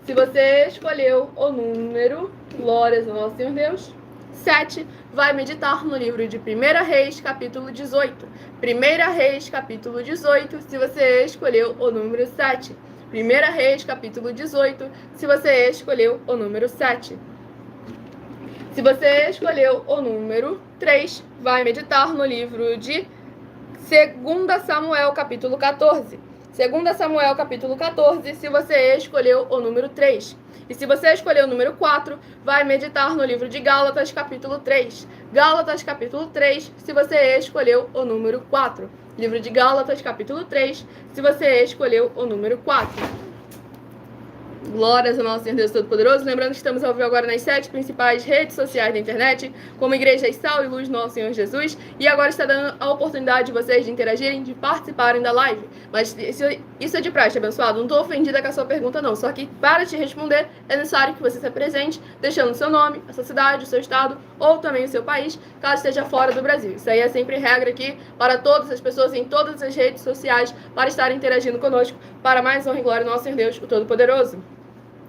Se você escolheu o número, glórias ao nosso Senhor Deus, 7, vai meditar no livro de 1 Reis, capítulo 18. 1 Reis, capítulo 18, se você escolheu o número 7. 1 Reis, capítulo 18, se você escolheu o número 7. Se você escolheu o número 3, vai meditar no livro de 2 Samuel, capítulo 14. 2 Samuel, capítulo 14, se você escolheu o número 3. E se você escolheu o número 4, vai meditar no livro de Gálatas, capítulo 3. Gálatas, capítulo 3, se você escolheu o número 4. Livro de Gálatas, capítulo 3, se você escolheu o número 4. Glórias ao nosso Senhor Deus Todo-Poderoso. Lembrando que estamos ao vivo agora nas 7 principais redes sociais da internet, como Igreja e Sal e Luz do Nosso Senhor Jesus. E agora está dando a oportunidade de vocês de interagirem, de participarem da live. Mas isso é de praxe, abençoado. Não estou ofendida com a sua pergunta, não. Só que para te responder, é necessário que você se apresente, deixando o seu nome, a sua cidade, o seu estado ou também o seu país, caso esteja fora do Brasil. Isso aí é sempre regra aqui para todas as pessoas em todas as redes sociais para estarem interagindo conosco, para mais honra e glória ao nosso Senhor Deus, o Todo-Poderoso.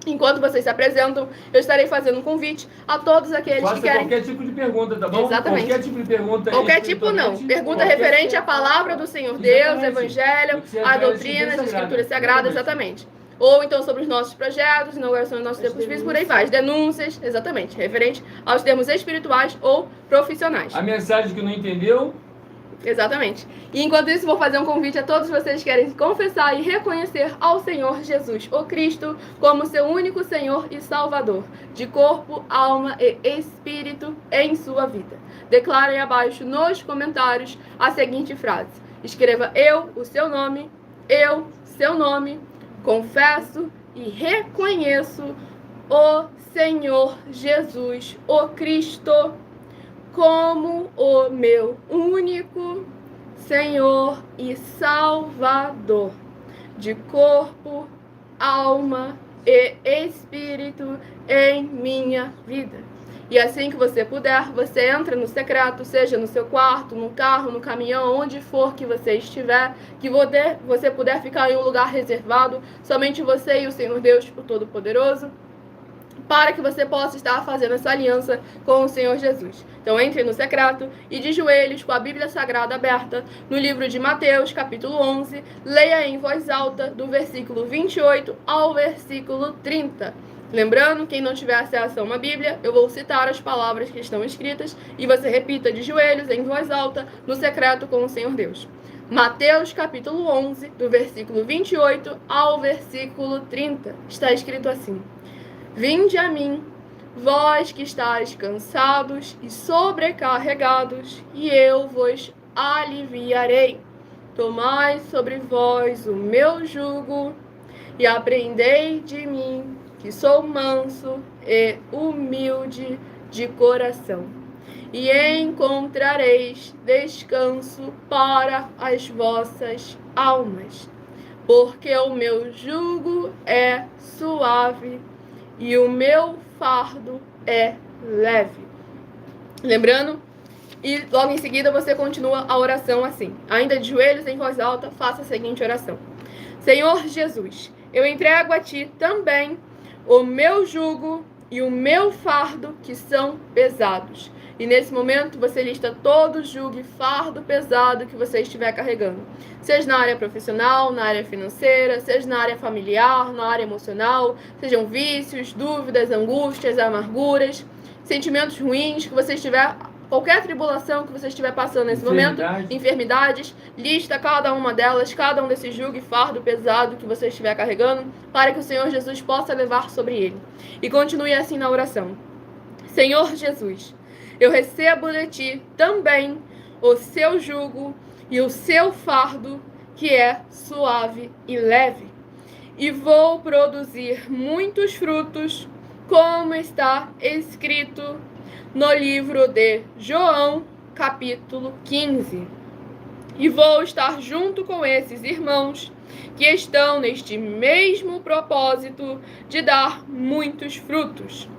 Enquanto vocês se apresentam, eu estarei fazendo um convite a todos aqueles que querem... qualquer tipo de pergunta, tá bom? Exatamente. Qualquer tipo de pergunta. Qualquer tipo não. Pergunta referente à palavra do Senhor Deus, Evangelho, a doutrina, as Escrituras Sagradas, exatamente. Ou então sobre os nossos projetos, inauguração dos nossos templos físicos, por aí vai. Denúncias, exatamente. Referente aos termos espirituais ou profissionais. A mensagem que não entendeu... Exatamente. E enquanto isso, vou fazer um convite a todos vocês que querem confessar e reconhecer ao Senhor Jesus, o Cristo, como seu único Senhor e Salvador, de corpo, alma e espírito em sua vida. Declarem abaixo nos comentários a seguinte frase. Escreva eu, o seu nome, confesso e reconheço o Senhor Jesus, o Cristo, como o meu único Senhor e Salvador, de corpo, alma e espírito em minha vida. E assim que você puder, você entra no secreto, seja no seu quarto, no carro, no caminhão, onde for que você estiver, que você puder ficar em um lugar reservado, somente você e o Senhor Deus, o Todo-Poderoso, para que você possa estar fazendo essa aliança com o Senhor Jesus. Então entre no secreto e de joelhos com a Bíblia Sagrada aberta no livro de Mateus, capítulo 11, leia em voz alta do versículo 28 ao versículo 30. Lembrando, quem não tiver acesso a uma Bíblia, eu vou citar as palavras que estão escritas e você repita de joelhos em voz alta no secreto com o Senhor Deus. Mateus, capítulo 11, do versículo 28 ao versículo 30. Está escrito assim: Vinde a mim, vós que estáis cansados e sobrecarregados, e eu vos aliviarei. Tomai sobre vós o meu jugo e aprendei de mim, que sou manso e humilde de coração, e encontrareis descanso para as vossas almas, porque o meu jugo é suave e o meu fardo é leve. Lembrando, e logo em seguida você continua a oração assim. Ainda de joelhos em voz alta, faça a seguinte oração. Senhor Jesus, eu entrego a Ti também o meu jugo e o meu fardo que são pesados. E nesse momento você lista todo o jugo e fardo pesado que você estiver carregando. Seja na área profissional, na área financeira, seja na área familiar, na área emocional, sejam vícios, dúvidas, angústias, amarguras, sentimentos ruins que você estiver, qualquer tribulação que você estiver passando nesse momento, enfermidades, lista cada uma delas, cada um desses jugo e fardo pesado que você estiver carregando, para que o Senhor Jesus possa levar sobre ele. E continue assim na oração. Senhor Jesus, eu recebo de Ti também o seu jugo e o seu fardo, que é suave e leve. e vou produzir muitos frutos, como está escrito no livro de João, capítulo 15. E vou estar junto com esses irmãos que estão neste mesmo propósito de dar muitos frutos.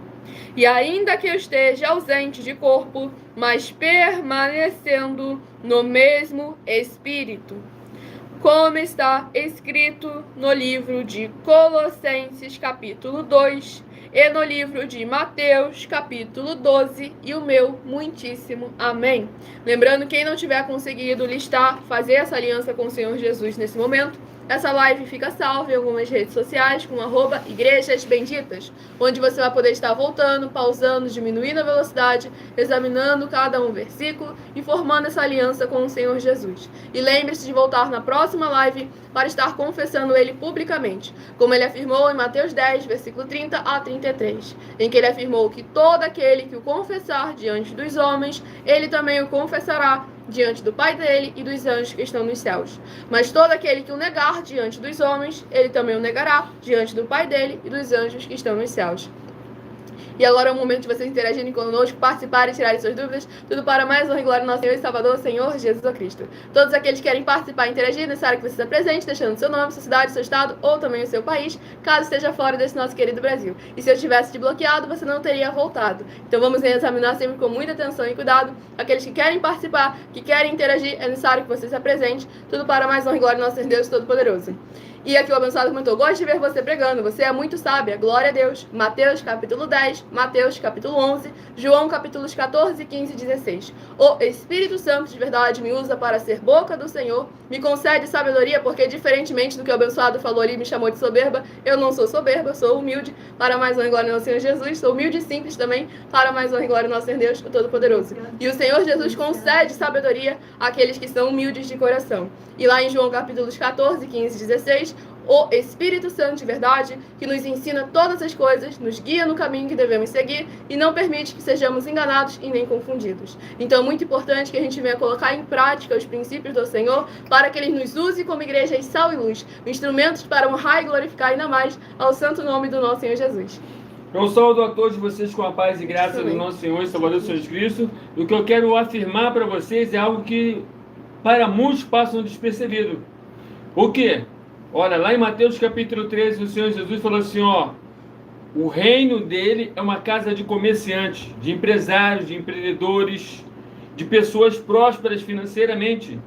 E ainda que eu esteja ausente de corpo, mas permanecendo no mesmo Espírito, como está escrito no livro de Colossenses, capítulo 2, e no livro de Mateus, capítulo 12, e o meu muitíssimo amém. Lembrando, quem não tiver conseguido listar, fazer essa aliança com o Senhor Jesus nesse momento, essa live fica salva em algumas redes sociais com @Igrejas Benditas, onde você vai poder estar voltando, pausando, diminuindo a velocidade, examinando cada um versículo e formando essa aliança com o Senhor Jesus. E lembre-se de voltar na próxima live para estar confessando ele publicamente, como ele afirmou em Mateus 10, versículo 30 a 33, em que ele afirmou que todo aquele que o confessar diante dos homens, ele também o confessará diante do Pai dele e dos anjos que estão nos céus. Mas todo aquele que o negar diante dos homens, ele também o negará diante do Pai dele e dos anjos que estão nos céus. E agora é o momento de vocês interagirem conosco, participarem e tirarem suas dúvidas. Tudo para mais honra e glória do nosso Senhor e Salvador, Senhor Jesus Cristo. Todos aqueles que querem participar e interagir, é necessário que você se apresente, deixando seu nome, sua cidade, seu estado ou também o seu país, caso esteja fora desse nosso querido Brasil. E se eu tivesse te bloqueado, você não teria voltado. Então vamos examinar sempre com muita atenção e cuidado. Aqueles que querem participar, que querem interagir, é necessário que você se apresente. Tudo para mais honra e glória do nosso Deus Todo-Poderoso. E aqui o abençoado comentou: gosto de ver você pregando, você é muito sábia, glória a Deus. Mateus capítulo 10, Mateus capítulo 11, João capítulos 14, 15 e 16. O Espírito Santo de verdade me usa para ser boca do Senhor, me concede sabedoria, porque diferentemente do que o abençoado falou ali, me chamou de soberba, eu não sou soberba, sou humilde, para mais honra e glória do nosso Senhor Jesus, sou humilde e simples também, para mais honra e glória do nosso Senhor Deus, o Todo-Poderoso. E o Senhor Jesus concede sabedoria àqueles que são humildes de coração. E lá em João capítulos 14, 15 e 16, o Espírito Santo de verdade, que nos ensina todas as coisas, nos guia no caminho que devemos seguir e não permite que sejamos enganados e nem confundidos. Então é muito importante que a gente venha colocar em prática os princípios do Senhor para que Ele nos use como igreja de sal e luz, instrumentos para honrar e glorificar ainda mais ao santo nome do nosso Senhor Jesus. Eu saúdo a todos vocês com a paz e graça do nosso Senhor e Salvador Jesus Cristo. E o que eu quero afirmar para vocês é algo que para muitos passam despercebido. O quê? Olha, lá em Mateus capítulo 13, o Senhor Jesus falou assim, ó: o reino dele é uma casa de comerciantes, de empresários, de empreendedores, de pessoas prósperas financeiramente.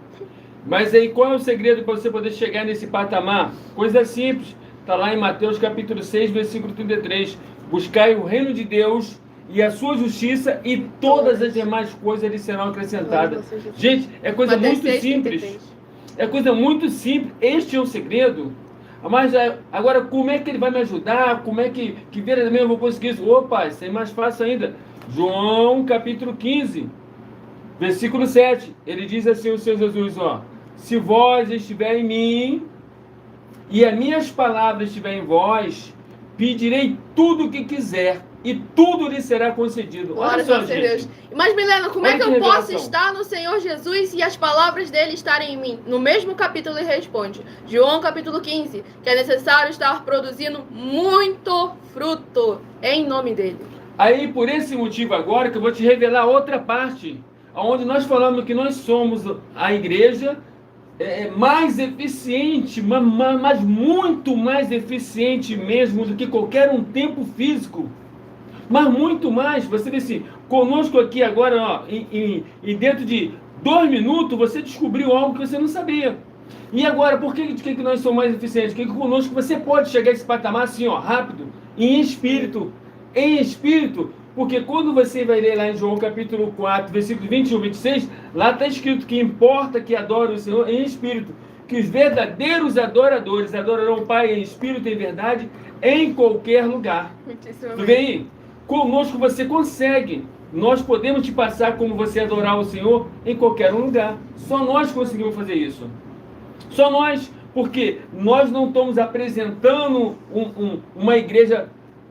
Mas aí qual é o segredo para você poder chegar nesse patamar? Coisa simples, está lá em Mateus capítulo 6, versículo 33. Buscai o reino de Deus e a sua justiça, e todas as demais coisas lhe serão acrescentadas. Gente, é coisa muito simples. É coisa muito simples. Este é o segredo. Mas agora, como é que ele vai me ajudar? Como é que verdadeiramente eu vou conseguir isso? Opa, isso é mais fácil ainda. João capítulo 15, versículo 7. Ele diz assim, o Senhor Jesus, ó: se vós estiver em mim e as minhas palavras estiverem em vós, pedirei tudo o que quiser e tudo lhe será concedido. Olha só, gente. Deus. Mas, Milena, como é que eu posso estar no Senhor Jesus e as palavras dele estarem em mim? No mesmo capítulo ele responde, João capítulo 15, que é necessário estar produzindo muito fruto em nome dele. Aí, por esse motivo agora, que eu vou te revelar outra parte, onde nós falamos que nós somos a igreja mais eficiente, mas muito mais eficiente mesmo do que qualquer um tempo físico. Mas muito mais, você vê assim, conosco aqui agora, ó, e dentro de 2 minutos, você descobriu algo que você não sabia. E agora, por que nós somos mais eficientes? Porque conosco você pode chegar a esse patamar assim, ó, rápido, em espírito, porque quando você vai ler lá em João capítulo 4, versículo 21 e 26, lá está escrito que importa que adore o Senhor em espírito, que os verdadeiros adoradores adorarão o Pai em espírito e em verdade, em qualquer lugar. Tu vê aí? Conosco você consegue. Nós podemos te passar como você adorar o Senhor em qualquer lugar. Só nós conseguimos fazer isso. Só nós, porque nós não estamos apresentando uma igreja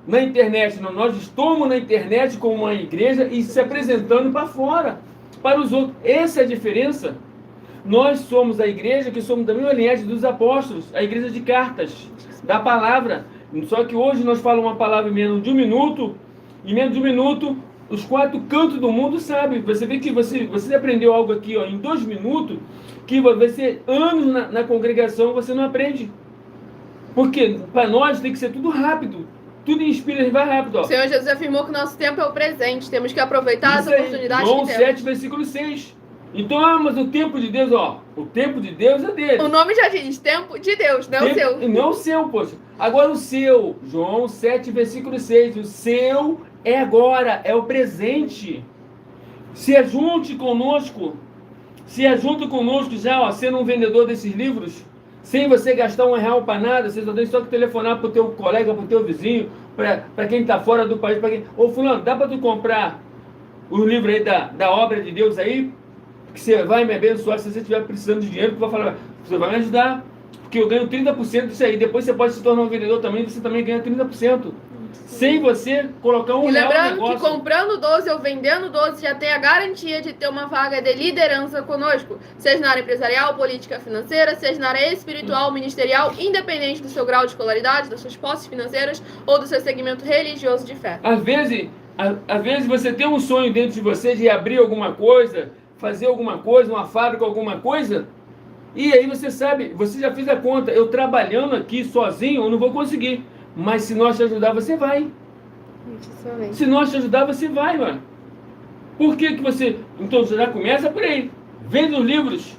na internet. Não. Nós estamos na internet como uma igreja e se apresentando para fora, para os outros. Essa é a diferença. Nós somos a igreja que somos da mesma linhagem dos apóstolos, a igreja de cartas. da palavra. Só que hoje nós falamos uma palavra em menos de um minuto, em menos de um minuto, os 4 cantos do mundo sabem. Você vê que você aprendeu algo aqui, ó, em 2 minutos, que vai ser anos na congregação, você não aprende. Porque para nós tem que ser tudo rápido. Tudo inspira, vai rápido. Ó. O Senhor Jesus afirmou que o nosso tempo é o presente. Temos que aproveitar as oportunidades João que temos. 7, versículo 6. Então, mas o tempo de Deus, ó, o tempo de Deus é dele. O nome já diz, tempo de Deus, não é o seu. Não o seu, poxa. Agora o seu, João 7, versículo 6, o seu é agora, é o presente. Se ajunte conosco, se ajunte conosco já, ó, sendo um vendedor desses livros, sem você gastar R$1 para nada, você só tem que telefonar para o teu colega, para o teu vizinho, para quem está fora do país, para quem... Ô fulano, dá para tu comprar o livro aí da obra de Deus aí? Que você vai me abençoar, se você estiver precisando de dinheiro, tu vai falar, você vai me ajudar, porque eu ganho 30% disso aí, depois você pode se tornar um vendedor também, você também ganha 30%. Sem você colocar R$1 no negócio. E lembrando que comprando 12 ou vendendo 12 já tem a garantia de ter uma vaga de liderança conosco, seja na área empresarial, política, financeira, seja na área espiritual, ministerial, independente do seu grau de escolaridade, das suas posses financeiras ou do seu segmento religioso de fé. Às vezes você tem um sonho dentro de você de abrir alguma coisa, fazer alguma coisa, uma fábrica, alguma coisa, e aí você sabe, você já fez a conta, eu trabalhando aqui sozinho, eu não vou conseguir, mas se nós te ajudar, você vai. Se nós te ajudar, você vai, mano. Por que você... Então você já começa por aí, vende os livros,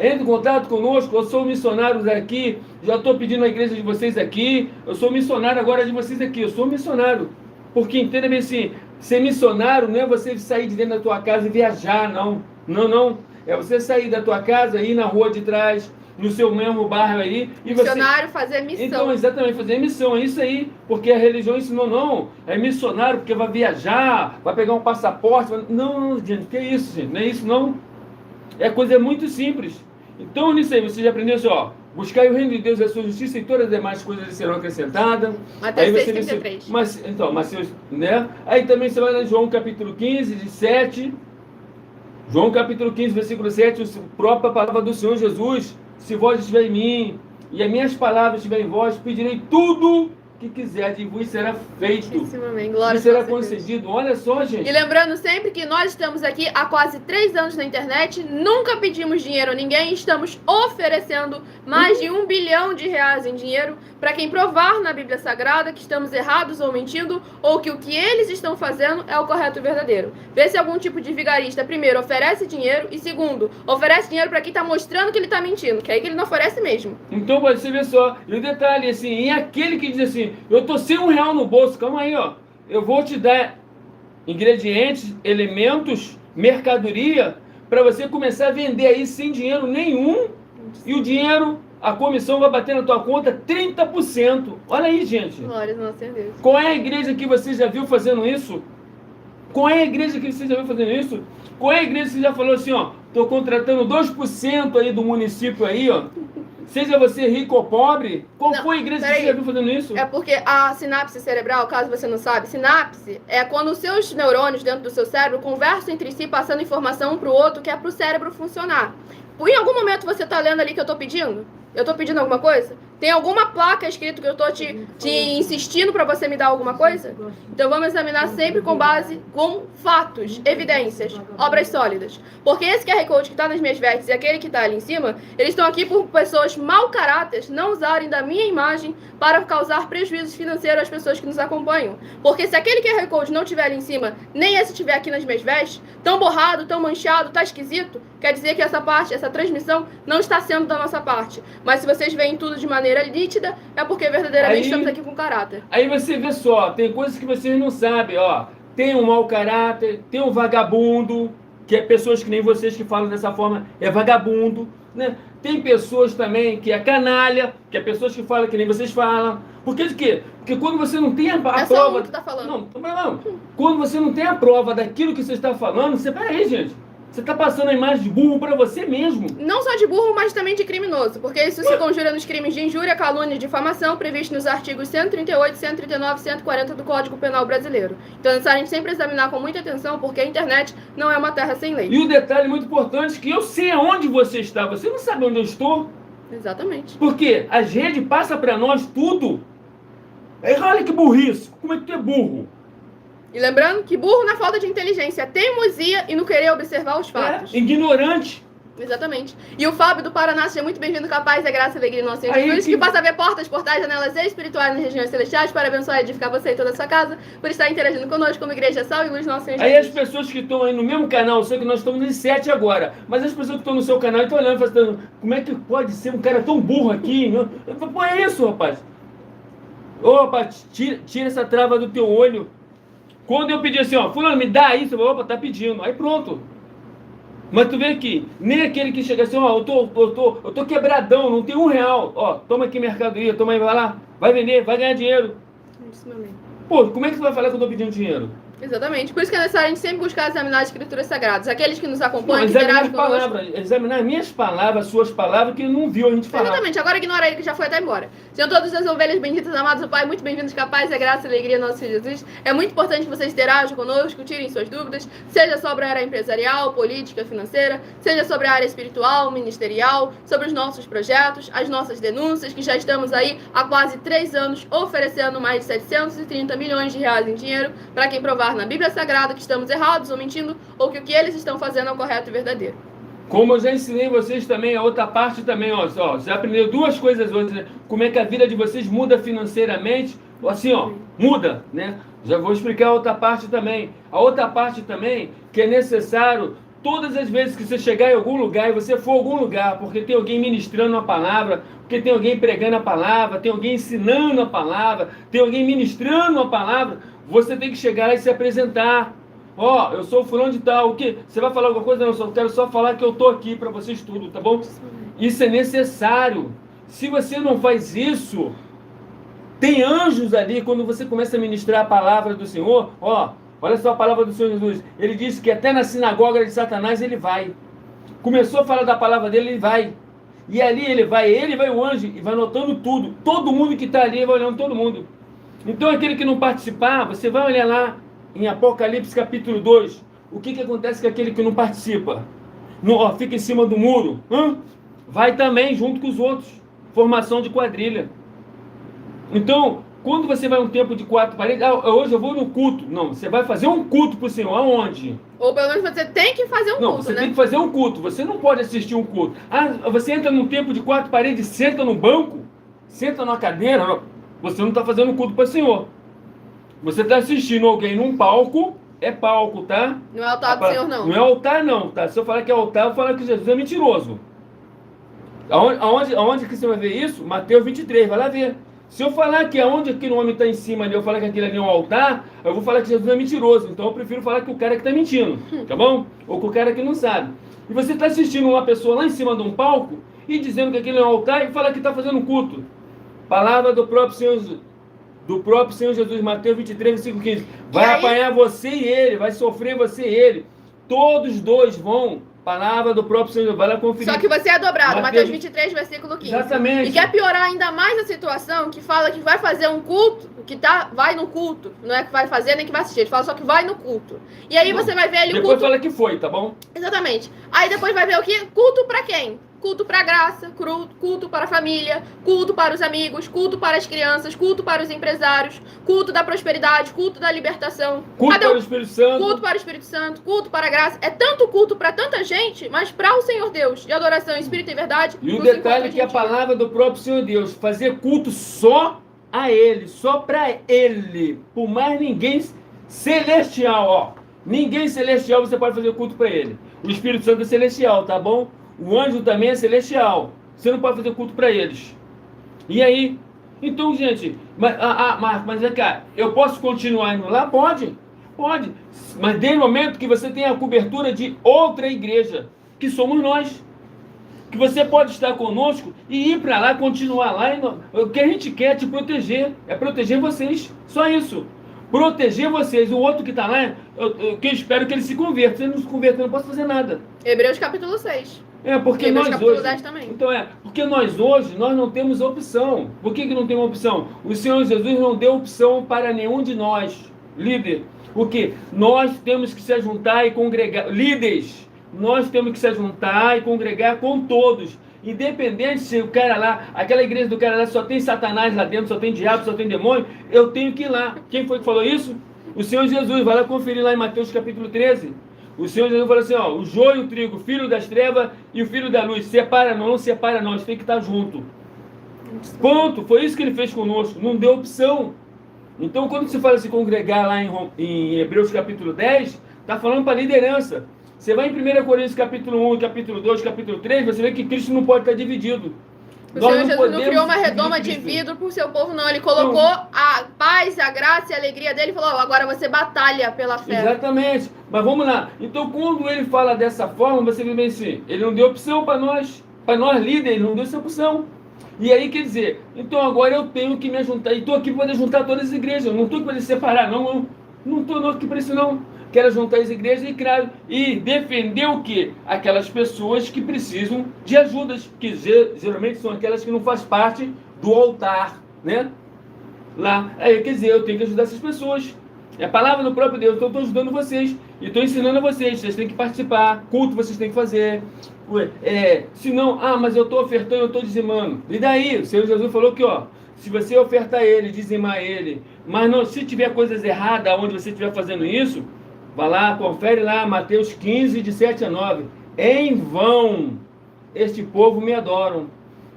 entre em contato conosco, eu sou missionário aqui, já estou pedindo a igreja de vocês aqui, eu sou missionário agora de vocês aqui, eu sou missionário, porque entenda bem assim, ser missionário não é você sair de dentro da tua casa e viajar, não. Não. É você sair da tua casa, ir na rua de trás, no seu mesmo bairro aí. E missionário, fazer missão. Então, exatamente, fazer missão, é isso aí. Porque a religião ensinou, não, é missionário porque vai viajar, vai pegar um passaporte. Não, gente, que isso, gente? Não é isso, não. É coisa muito simples. Então, nisso aí, você já aprendeu assim, ó. Buscar o reino de Deus e a sua justiça e todas as demais coisas serão acrescentadas. Mateus 6,33. Mateus, né? Aí também você vai em João capítulo 15, de 7. João capítulo 15, versículo 7, a própria palavra do Senhor Jesus. Se vós estiver em mim e as minhas palavras estiverem em vós, pedirei tudo que quiser de vos será feito. Glória e será concedido. Olha só, gente. E lembrando sempre que nós estamos aqui há quase 3 anos na internet, nunca pedimos dinheiro a ninguém, estamos oferecendo mais de R$1 bilhão em dinheiro para quem provar na Bíblia Sagrada que estamos errados ou mentindo, ou que o que eles estão fazendo é o correto e verdadeiro. Vê se algum tipo de vigarista, primeiro, oferece dinheiro, e segundo, oferece dinheiro para quem está mostrando que ele está mentindo, que é aí que ele não oferece mesmo. Então, você vê só, e o detalhe, assim, e aquele que diz assim, eu tô sem R$1 no bolso, calma aí, ó, eu vou te dar ingredientes, elementos, mercadoria, para você começar a vender aí sem dinheiro nenhum, e o dinheiro, a comissão vai bater na tua conta 30%. Olha aí, gente. Glória a nosso Deus. Qual é a igreja que você já viu fazendo isso? Qual é a igreja que você já viu fazendo isso? Qual é a igreja que você já falou assim, ó, tô contratando 2% aí do município aí, ó, seja você rico ou pobre? Qual foi a igreja que você já viu fazendo isso? É porque a sinapse cerebral, caso você não sabe, sinapse é quando os seus neurônios dentro do seu cérebro conversam entre si, passando informação um para o outro, que é para o cérebro funcionar. Em algum momento você está lendo ali que eu estou pedindo? Eu estou pedindo alguma coisa? Tem alguma placa escrito que eu estou te insistindo para você me dar alguma coisa? Então vamos examinar sempre com base com fatos, evidências, obras sólidas. Porque esse QR Code que está nas minhas vestes e aquele que está ali em cima, eles estão aqui por pessoas mau caráteres não usarem da minha imagem para causar prejuízos financeiros às pessoas que nos acompanham. Porque se aquele QR Code não estiver ali em cima, nem esse estiver aqui nas minhas vestes, tão borrado, tão manchado, tá esquisito, quer dizer que essa parte, essa transmissão não está sendo da nossa parte. Mas se vocês veem tudo de maneira nítida, é porque verdadeiramente estamos aqui com caráter. Aí você vê só, tem coisas que vocês não sabem, ó. Tem um mau caráter, tem um vagabundo, que é pessoas que nem vocês que falam dessa forma, é vagabundo, né? Tem pessoas também que é canalha, que é pessoas que falam que nem vocês falam. Por que de quê? Porque quando você não tem a prova... Só um que tá falando. Não. Quando você não tem a prova daquilo que você está falando, você... Peraí, gente. Você está passando a imagem de burro para você mesmo. Não só de burro, mas também de criminoso. Porque isso se conjura nos crimes de injúria, calúnia e difamação, previstos nos artigos 138, 139 e 140 do Código Penal Brasileiro. Então é necessário a gente sempre examinar com muita atenção, porque a internet não é uma terra sem lei. E o detalhe muito importante é que eu sei aonde você está. Você não sabe onde eu estou. Exatamente. Porque as redes passam para nós tudo. Olha que burrice. Como é que tu é burro? E lembrando que burro na falta de inteligência é teimosia e não querer observar os fatos. Ignorante. Exatamente. E o Fábio do Paraná, seja muito bem-vindo, capaz, é graça, alegria e nosso Senhor Jesus, que possa ver portas, portais, janelas espirituais nas regiões celestiais para abençoar e edificar você e toda a sua casa, por estar interagindo conosco como Igreja Sal e Luz Nosso Senhor Jesus. Aí as pessoas que estão aí no mesmo canal, eu sei que nós estamos em 7 agora, mas as pessoas que estão no seu canal estão olhando e falando, como é que pode ser um cara tão burro aqui? Eu falo, pô, é isso, rapaz. Ô, rapaz, tira essa trava do teu olho. Quando eu pedi assim, ó, fulano, me dá isso, eu vou, opa, tá pedindo. Aí pronto. Mas tu vê aqui, nem aquele que chega assim, ó, eu tô quebradão, não tem R$1. Ó, toma aqui mercadoria, toma aí, vai lá, vai vender, vai ganhar dinheiro. Isso mesmo. Pô, como é que tu vai falar que eu tô pedindo dinheiro? Exatamente. Por isso que é necessário a gente sempre buscar examinar as escrituras sagradas. Aqueles que nos acompanham, que interagem conosco. Examinar minhas palavras, suas palavras, que não viu a gente falar. Exatamente. Agora ignora ele que já foi até embora. Sejam todas as ovelhas benditas, amados do Pai, muito bem-vindos, capazes, é graça e alegria nosso Senhor Jesus. É muito importante que vocês interajam conosco, tirem suas dúvidas, seja sobre a área empresarial, política, financeira, seja sobre a área espiritual, ministerial, sobre os nossos projetos, as nossas denúncias, que já estamos aí há quase 3 anos oferecendo mais de 730 milhões de reais em dinheiro para quem provar na Bíblia Sagrada que estamos errados ou mentindo, ou que o que eles estão fazendo é o correto e verdadeiro. Como eu já ensinei vocês também, a outra parte também, ó, já aprendeu 2 coisas hoje, né? Como é que a vida de vocês muda financeiramente, assim, ó, muda, né? Já vou explicar a outra parte também. A outra parte também, que é necessário, todas as vezes que você chegar em algum lugar, e você for a algum lugar, porque tem alguém ministrando a palavra, porque tem alguém pregando a palavra, tem alguém ensinando a palavra, tem alguém ministrando a palavra, você tem que chegar lá e se apresentar. Ó, eu sou o fulano de tal, o quê? Você vai falar alguma coisa? Não, eu quero só falar que eu tô aqui para vocês tudo, tá bom? Isso é necessário. Se você não faz isso, tem anjos ali, quando você começa a ministrar a palavra do Senhor, ó, olha só a palavra do Senhor Jesus. Ele disse que até na sinagoga de Satanás ele vai. Começou a falar da palavra dele, ele vai. E ali ele vai o anjo e vai notando tudo. Todo mundo que está ali vai olhando todo mundo. Então aquele que não participar, você vai olhar lá em Apocalipse capítulo 2, o que acontece com aquele que não participa? Fica em cima do muro, vai também junto com os outros, formação de quadrilha. Então, quando você vai um tempo de 4 paredes, hoje eu vou no culto. Não, você vai fazer um culto para o Senhor, aonde? Ou pelo menos você tem que fazer um culto, você tem que fazer um culto, você não pode assistir um culto. Você entra num tempo de 4 paredes, senta no banco, senta numa cadeira, você não está fazendo um culto para o Senhor. Você está assistindo alguém num palco, é palco, tá? Não é altar do Senhor, não. Não é altar, não, tá? Se eu falar que é altar, eu vou falar que Jesus é mentiroso. Aonde que você vai ver isso? Mateus 23, vai lá ver. Se eu falar que aonde aquele homem está em cima ali, eu falar que aquele ali é um altar, eu vou falar que Jesus é mentiroso. Então eu prefiro falar que o cara que está mentindo, tá bom? Ou que o cara que não sabe. E você está assistindo uma pessoa lá em cima de um palco e dizendo que aquele é um altar e fala que está fazendo um culto. Palavra do próprio Senhor Jesus, Mateus 23, versículo 15. Vai apanhar você e ele, vai sofrer você e ele. Todos 2 vão. Palavra do próprio Senhor, vai lá conferir. Só que você é dobrado, Mateus 23, versículo 15. Exatamente. E quer piorar ainda mais a situação, que fala que vai fazer um culto, vai no culto. Não é que vai fazer nem que vai assistir, ele fala só que vai no culto. E aí você vai ver ali o culto. Depois fala que foi, tá bom? Exatamente. Aí depois vai ver o quê? Culto pra quem? Culto para a graça, culto para a família, culto para os amigos, culto para as crianças, culto para os empresários, culto da prosperidade, culto da libertação. Culto para o Espírito Santo. Culto para o Espírito Santo, culto para a graça. É tanto culto para tanta gente, mas para o Senhor Deus, de adoração, espírito e verdade. E o detalhe é que a palavra do próprio Senhor Deus, fazer culto só a Ele, só para Ele, por mais ninguém celestial, ó. Ninguém celestial você pode fazer culto para Ele. O Espírito Santo é celestial, tá bom? O anjo também é celestial. Você não pode fazer culto para eles. E aí? Então, gente, mas é cá, eu posso continuar indo lá? Pode. Pode. Mas desde o momento que você tem a cobertura de outra igreja, que somos nós. Que você pode estar conosco e ir para lá, continuar lá. O que a gente quer é te proteger. É proteger vocês. Só isso. Proteger vocês. O outro que está lá, eu espero que ele se converta. Se ele não se converter, eu não posso fazer nada. Hebreus capítulo 6. Porque nós hoje, porque nós hoje, nós não temos opção. Por que não tem uma opção? O Senhor Jesus não deu opção para nenhum de nós, líder. Porque nós temos que se juntar e congregar, líderes, nós temos que se juntar e congregar com todos. Independente se o cara lá, aquela igreja do cara lá só tem Satanás lá dentro, só tem diabo, só tem demônio, eu tenho que ir lá. Quem foi que falou isso? O Senhor Jesus. Vai lá conferir lá em Mateus capítulo 13. O Senhor Jesus falou assim, ó, o joio e o trigo, o filho das trevas e o filho da luz. Separa não separa não, a gente tem que estar junto. Ponto. Foi isso que ele fez conosco. Não deu opção. Então, quando se fala se congregar lá em Hebreus capítulo 10, está falando para liderança. Você vai em 1 Coríntios capítulo 1, capítulo 2, capítulo 3, você vê que Cristo não pode estar dividido. O Senhor Jesus não criou uma redoma de vidro para o seu povo, não. Ele colocou a paz, a graça e a alegria dele e falou, agora você batalha pela fé. Exatamente. Mas vamos lá. Então, quando ele fala dessa forma, você vê bem assim, ele não deu opção para nós líderes, ele não deu essa opção. E aí, quer dizer, então agora eu tenho que me juntar, e estou aqui para poder juntar todas as igrejas, eu não estou aqui para separar, não estou aqui para isso, não. Quero juntar as igrejas e defender o quê? Aquelas pessoas que precisam de ajudas, que geralmente são aquelas que não fazem parte do altar, né? Lá, aí, quer dizer, eu tenho que ajudar essas pessoas. É a palavra do próprio Deus, então eu estou ajudando vocês, e estou ensinando a vocês têm que participar, culto vocês têm que fazer. Se não, mas eu estou ofertando, eu estou dizimando. E daí, o Senhor Jesus falou que, ó, se você ofertar ele, dizimar ele, mas não, se tiver coisas erradas onde você estiver fazendo isso, vai lá, confere lá, Mateus 15, de 7 a 9. Em vão este povo me adoram.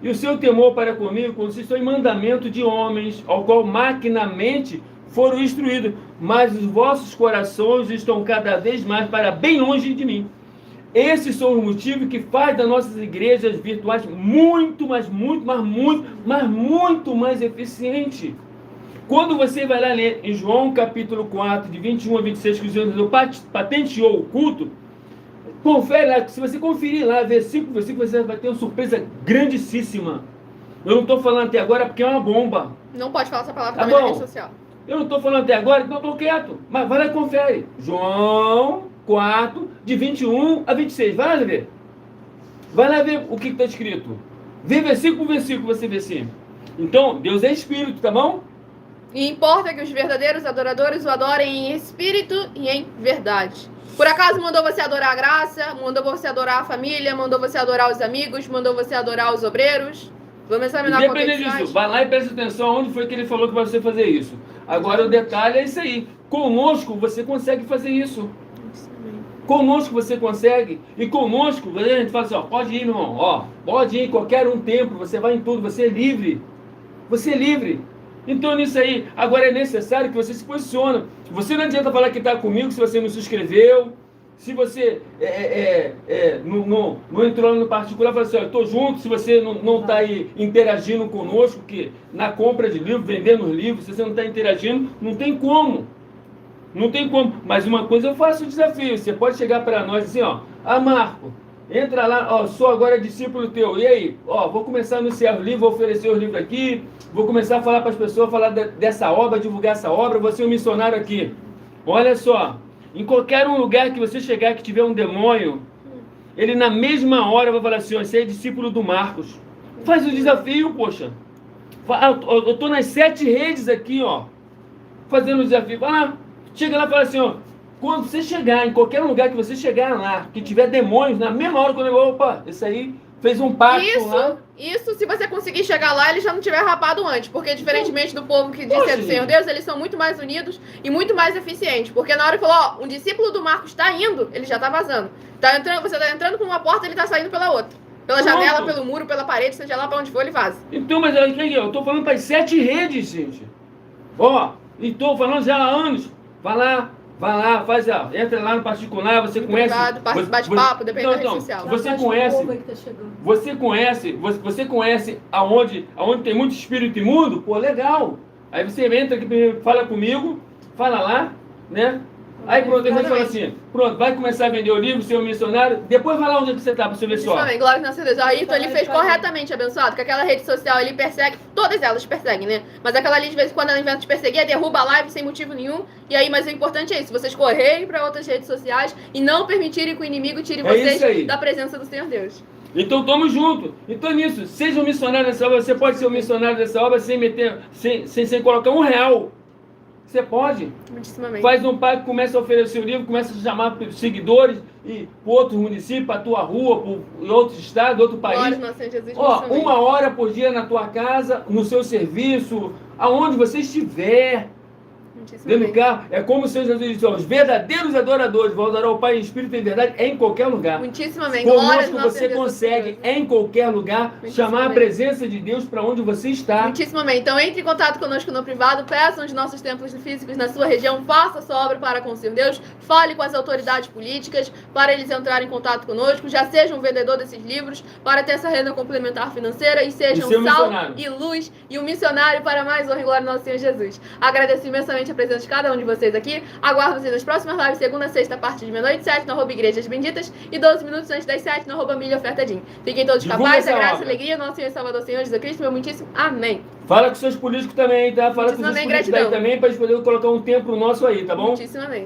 E o seu temor para comigo consiste em mandamento de homens, ao qual maquinamente foram instruídos, mas os vossos corações estão cada vez mais para bem longe de mim. Esses são os motivos que faz das nossas igrejas virtuais muito mais eficiente. Quando você vai lá ler em João capítulo 4, de 21 a 26, que o Senhor patenteou o culto, confere lá, se você conferir lá, versículo, você vai ter uma surpresa grandíssima. Eu não estou falando até agora porque é uma bomba. Não pode falar essa palavra também na rede social. Eu não estou falando até agora, então estou quieto. Mas vai lá e confere. João 4, de 21 a 26. Vai lá ver. Vai lá ver o que está escrito. Vê versículo por versículo, você vê assim. Então, Deus é espírito, tá bom? E importa que os verdadeiros adoradores o adorem em espírito e em verdade. Por acaso mandou você adorar a graça, mandou você adorar a família, mandou você adorar os amigos, mandou você adorar os obreiros? Vamos examinar a Independente disso, vai lá e presta atenção onde foi que ele falou que você fazer isso. Agora o detalhe é isso aí. Conosco você consegue fazer isso. Conosco você consegue. E conosco, a gente fala assim, ó, pode ir, meu irmão, ó, pode ir em qualquer tempo, você vai em tudo, você é livre. Você é livre. Então nisso aí, agora é necessário que você se posicione. Você não adianta falar que está comigo se você não se inscreveu, se você não entrou no particular, fala assim, ó, eu estou junto, se você não está aí interagindo conosco, que na compra de livro, vendendo os livros, se você não está interagindo, não tem como. Não tem como. Mas uma coisa eu faço o desafio, você pode chegar para nós assim, ó, Marco, entra lá, ó, sou agora discípulo teu, e aí? Ó, vou começar a anunciar os livros, vou oferecer os livros aqui, vou começar a falar para as pessoas, falar dessa obra, divulgar essa obra, vou ser um missionário aqui. Olha só, em qualquer um lugar que você chegar que tiver um demônio, ele na mesma hora vai falar assim, ó, você é discípulo do Marcos. Faz o desafio, poxa. Eu estou nas 7 redes aqui, ó, fazendo o desafio. Chega lá e fala assim, ó, quando você chegar em qualquer lugar que você chegar lá, que tiver demônios, na mesma hora quando eu vou, opa, esse aí fez um pacto lá. Isso, se você conseguir chegar lá, ele já não tiver rapado antes, porque diferentemente do povo que diz ser do Senhor Deus, eles são muito mais unidos e muito mais eficientes, porque na hora que falou, ó, um discípulo do Marcos está indo, ele já está vazando. Você está entrando por uma porta, ele está saindo pela outra. Pela janela, pelo muro, pela parede, seja lá para onde for, ele vaza. Então, mas eu estou falando para as 7 redes, gente. Ó, e estou falando já há anos. Vai lá, faz, ó, entra lá no particular, você conhece... Bate-papo, depende da rede social. Você conhece aonde tem muito espírito imundo? Pô, legal. Aí você entra aqui, fala comigo, fala lá, né? Aí pronto, a gente fala assim, pronto, vai começar a vender o livro, ser um missionário, depois vai lá onde você está, para você ver só. Amém, glória a Deus. Ayrton, ele fez corretamente, abençoado, que aquela rede social, ele persegue, todas elas perseguem, né? Mas aquela ali, de vez em quando, ela inventa de perseguir, derruba a live sem motivo nenhum, e aí, mas o importante é isso, vocês correrem para outras redes sociais e não permitirem que o inimigo tire vocês da presença do Senhor Deus. Então, tamo junto. Então, nisso, seja um missionário dessa obra, você pode ser um missionário dessa obra sem colocar R$1. Você pode. Muitíssimamente. Faz um pacto, começa a oferecer o livro, começa a chamar seguidores e para outros municípios, para a tua rua, para outro estado, outro país. Glória ao nosso Senhor Jesus. Ó, muitíssimamente. 1 hora por dia na tua casa, no seu serviço, aonde você estiver. Dentro do Muitíssimamente. carro, é como o Senhor Jesus disse, ó, os verdadeiros adoradores vão adorar o Pai em espírito e em verdade em qualquer lugar. Muitíssimamente. Glória ao Conosco nosso você Senhor Jesus consegue, Cristo. em qualquer lugar, Muitíssimamente. chamar a presença de Deus para onde você está. Muitíssimamente. Então entre em contato conosco no privado, peça um de nossos templos físicos na sua região, faça a sua obra para com o Senhor Deus, fale com as autoridades políticas para eles entrarem em contato conosco, já seja um vendedor desses livros para ter essa renda complementar financeira e sejam E ser um sal missionário. e luz e um missionário para mais honra e glória do nosso Senhor Jesus. Agradeço imensamente a presença de cada um de vocês aqui. Aguardo vocês nas próximas lives, segunda a sexta, a partir de meia-noite, 7, no @ Igrejas Benditas, e 12 minutos antes das 7, no @ Milha Ofertadinho. Fiquem todos com a Divulga paz, a essa graça e a obra. alegria, nosso Senhor e Salvador, Senhor Jesus Cristo, meu muitíssimo amém. Fala com seus políticos também, tá? Fala com seus Muitíssimamente políticos aí gratidão. também, para eles poderem colocar um templo nosso aí, tá bom? Muitíssimamente.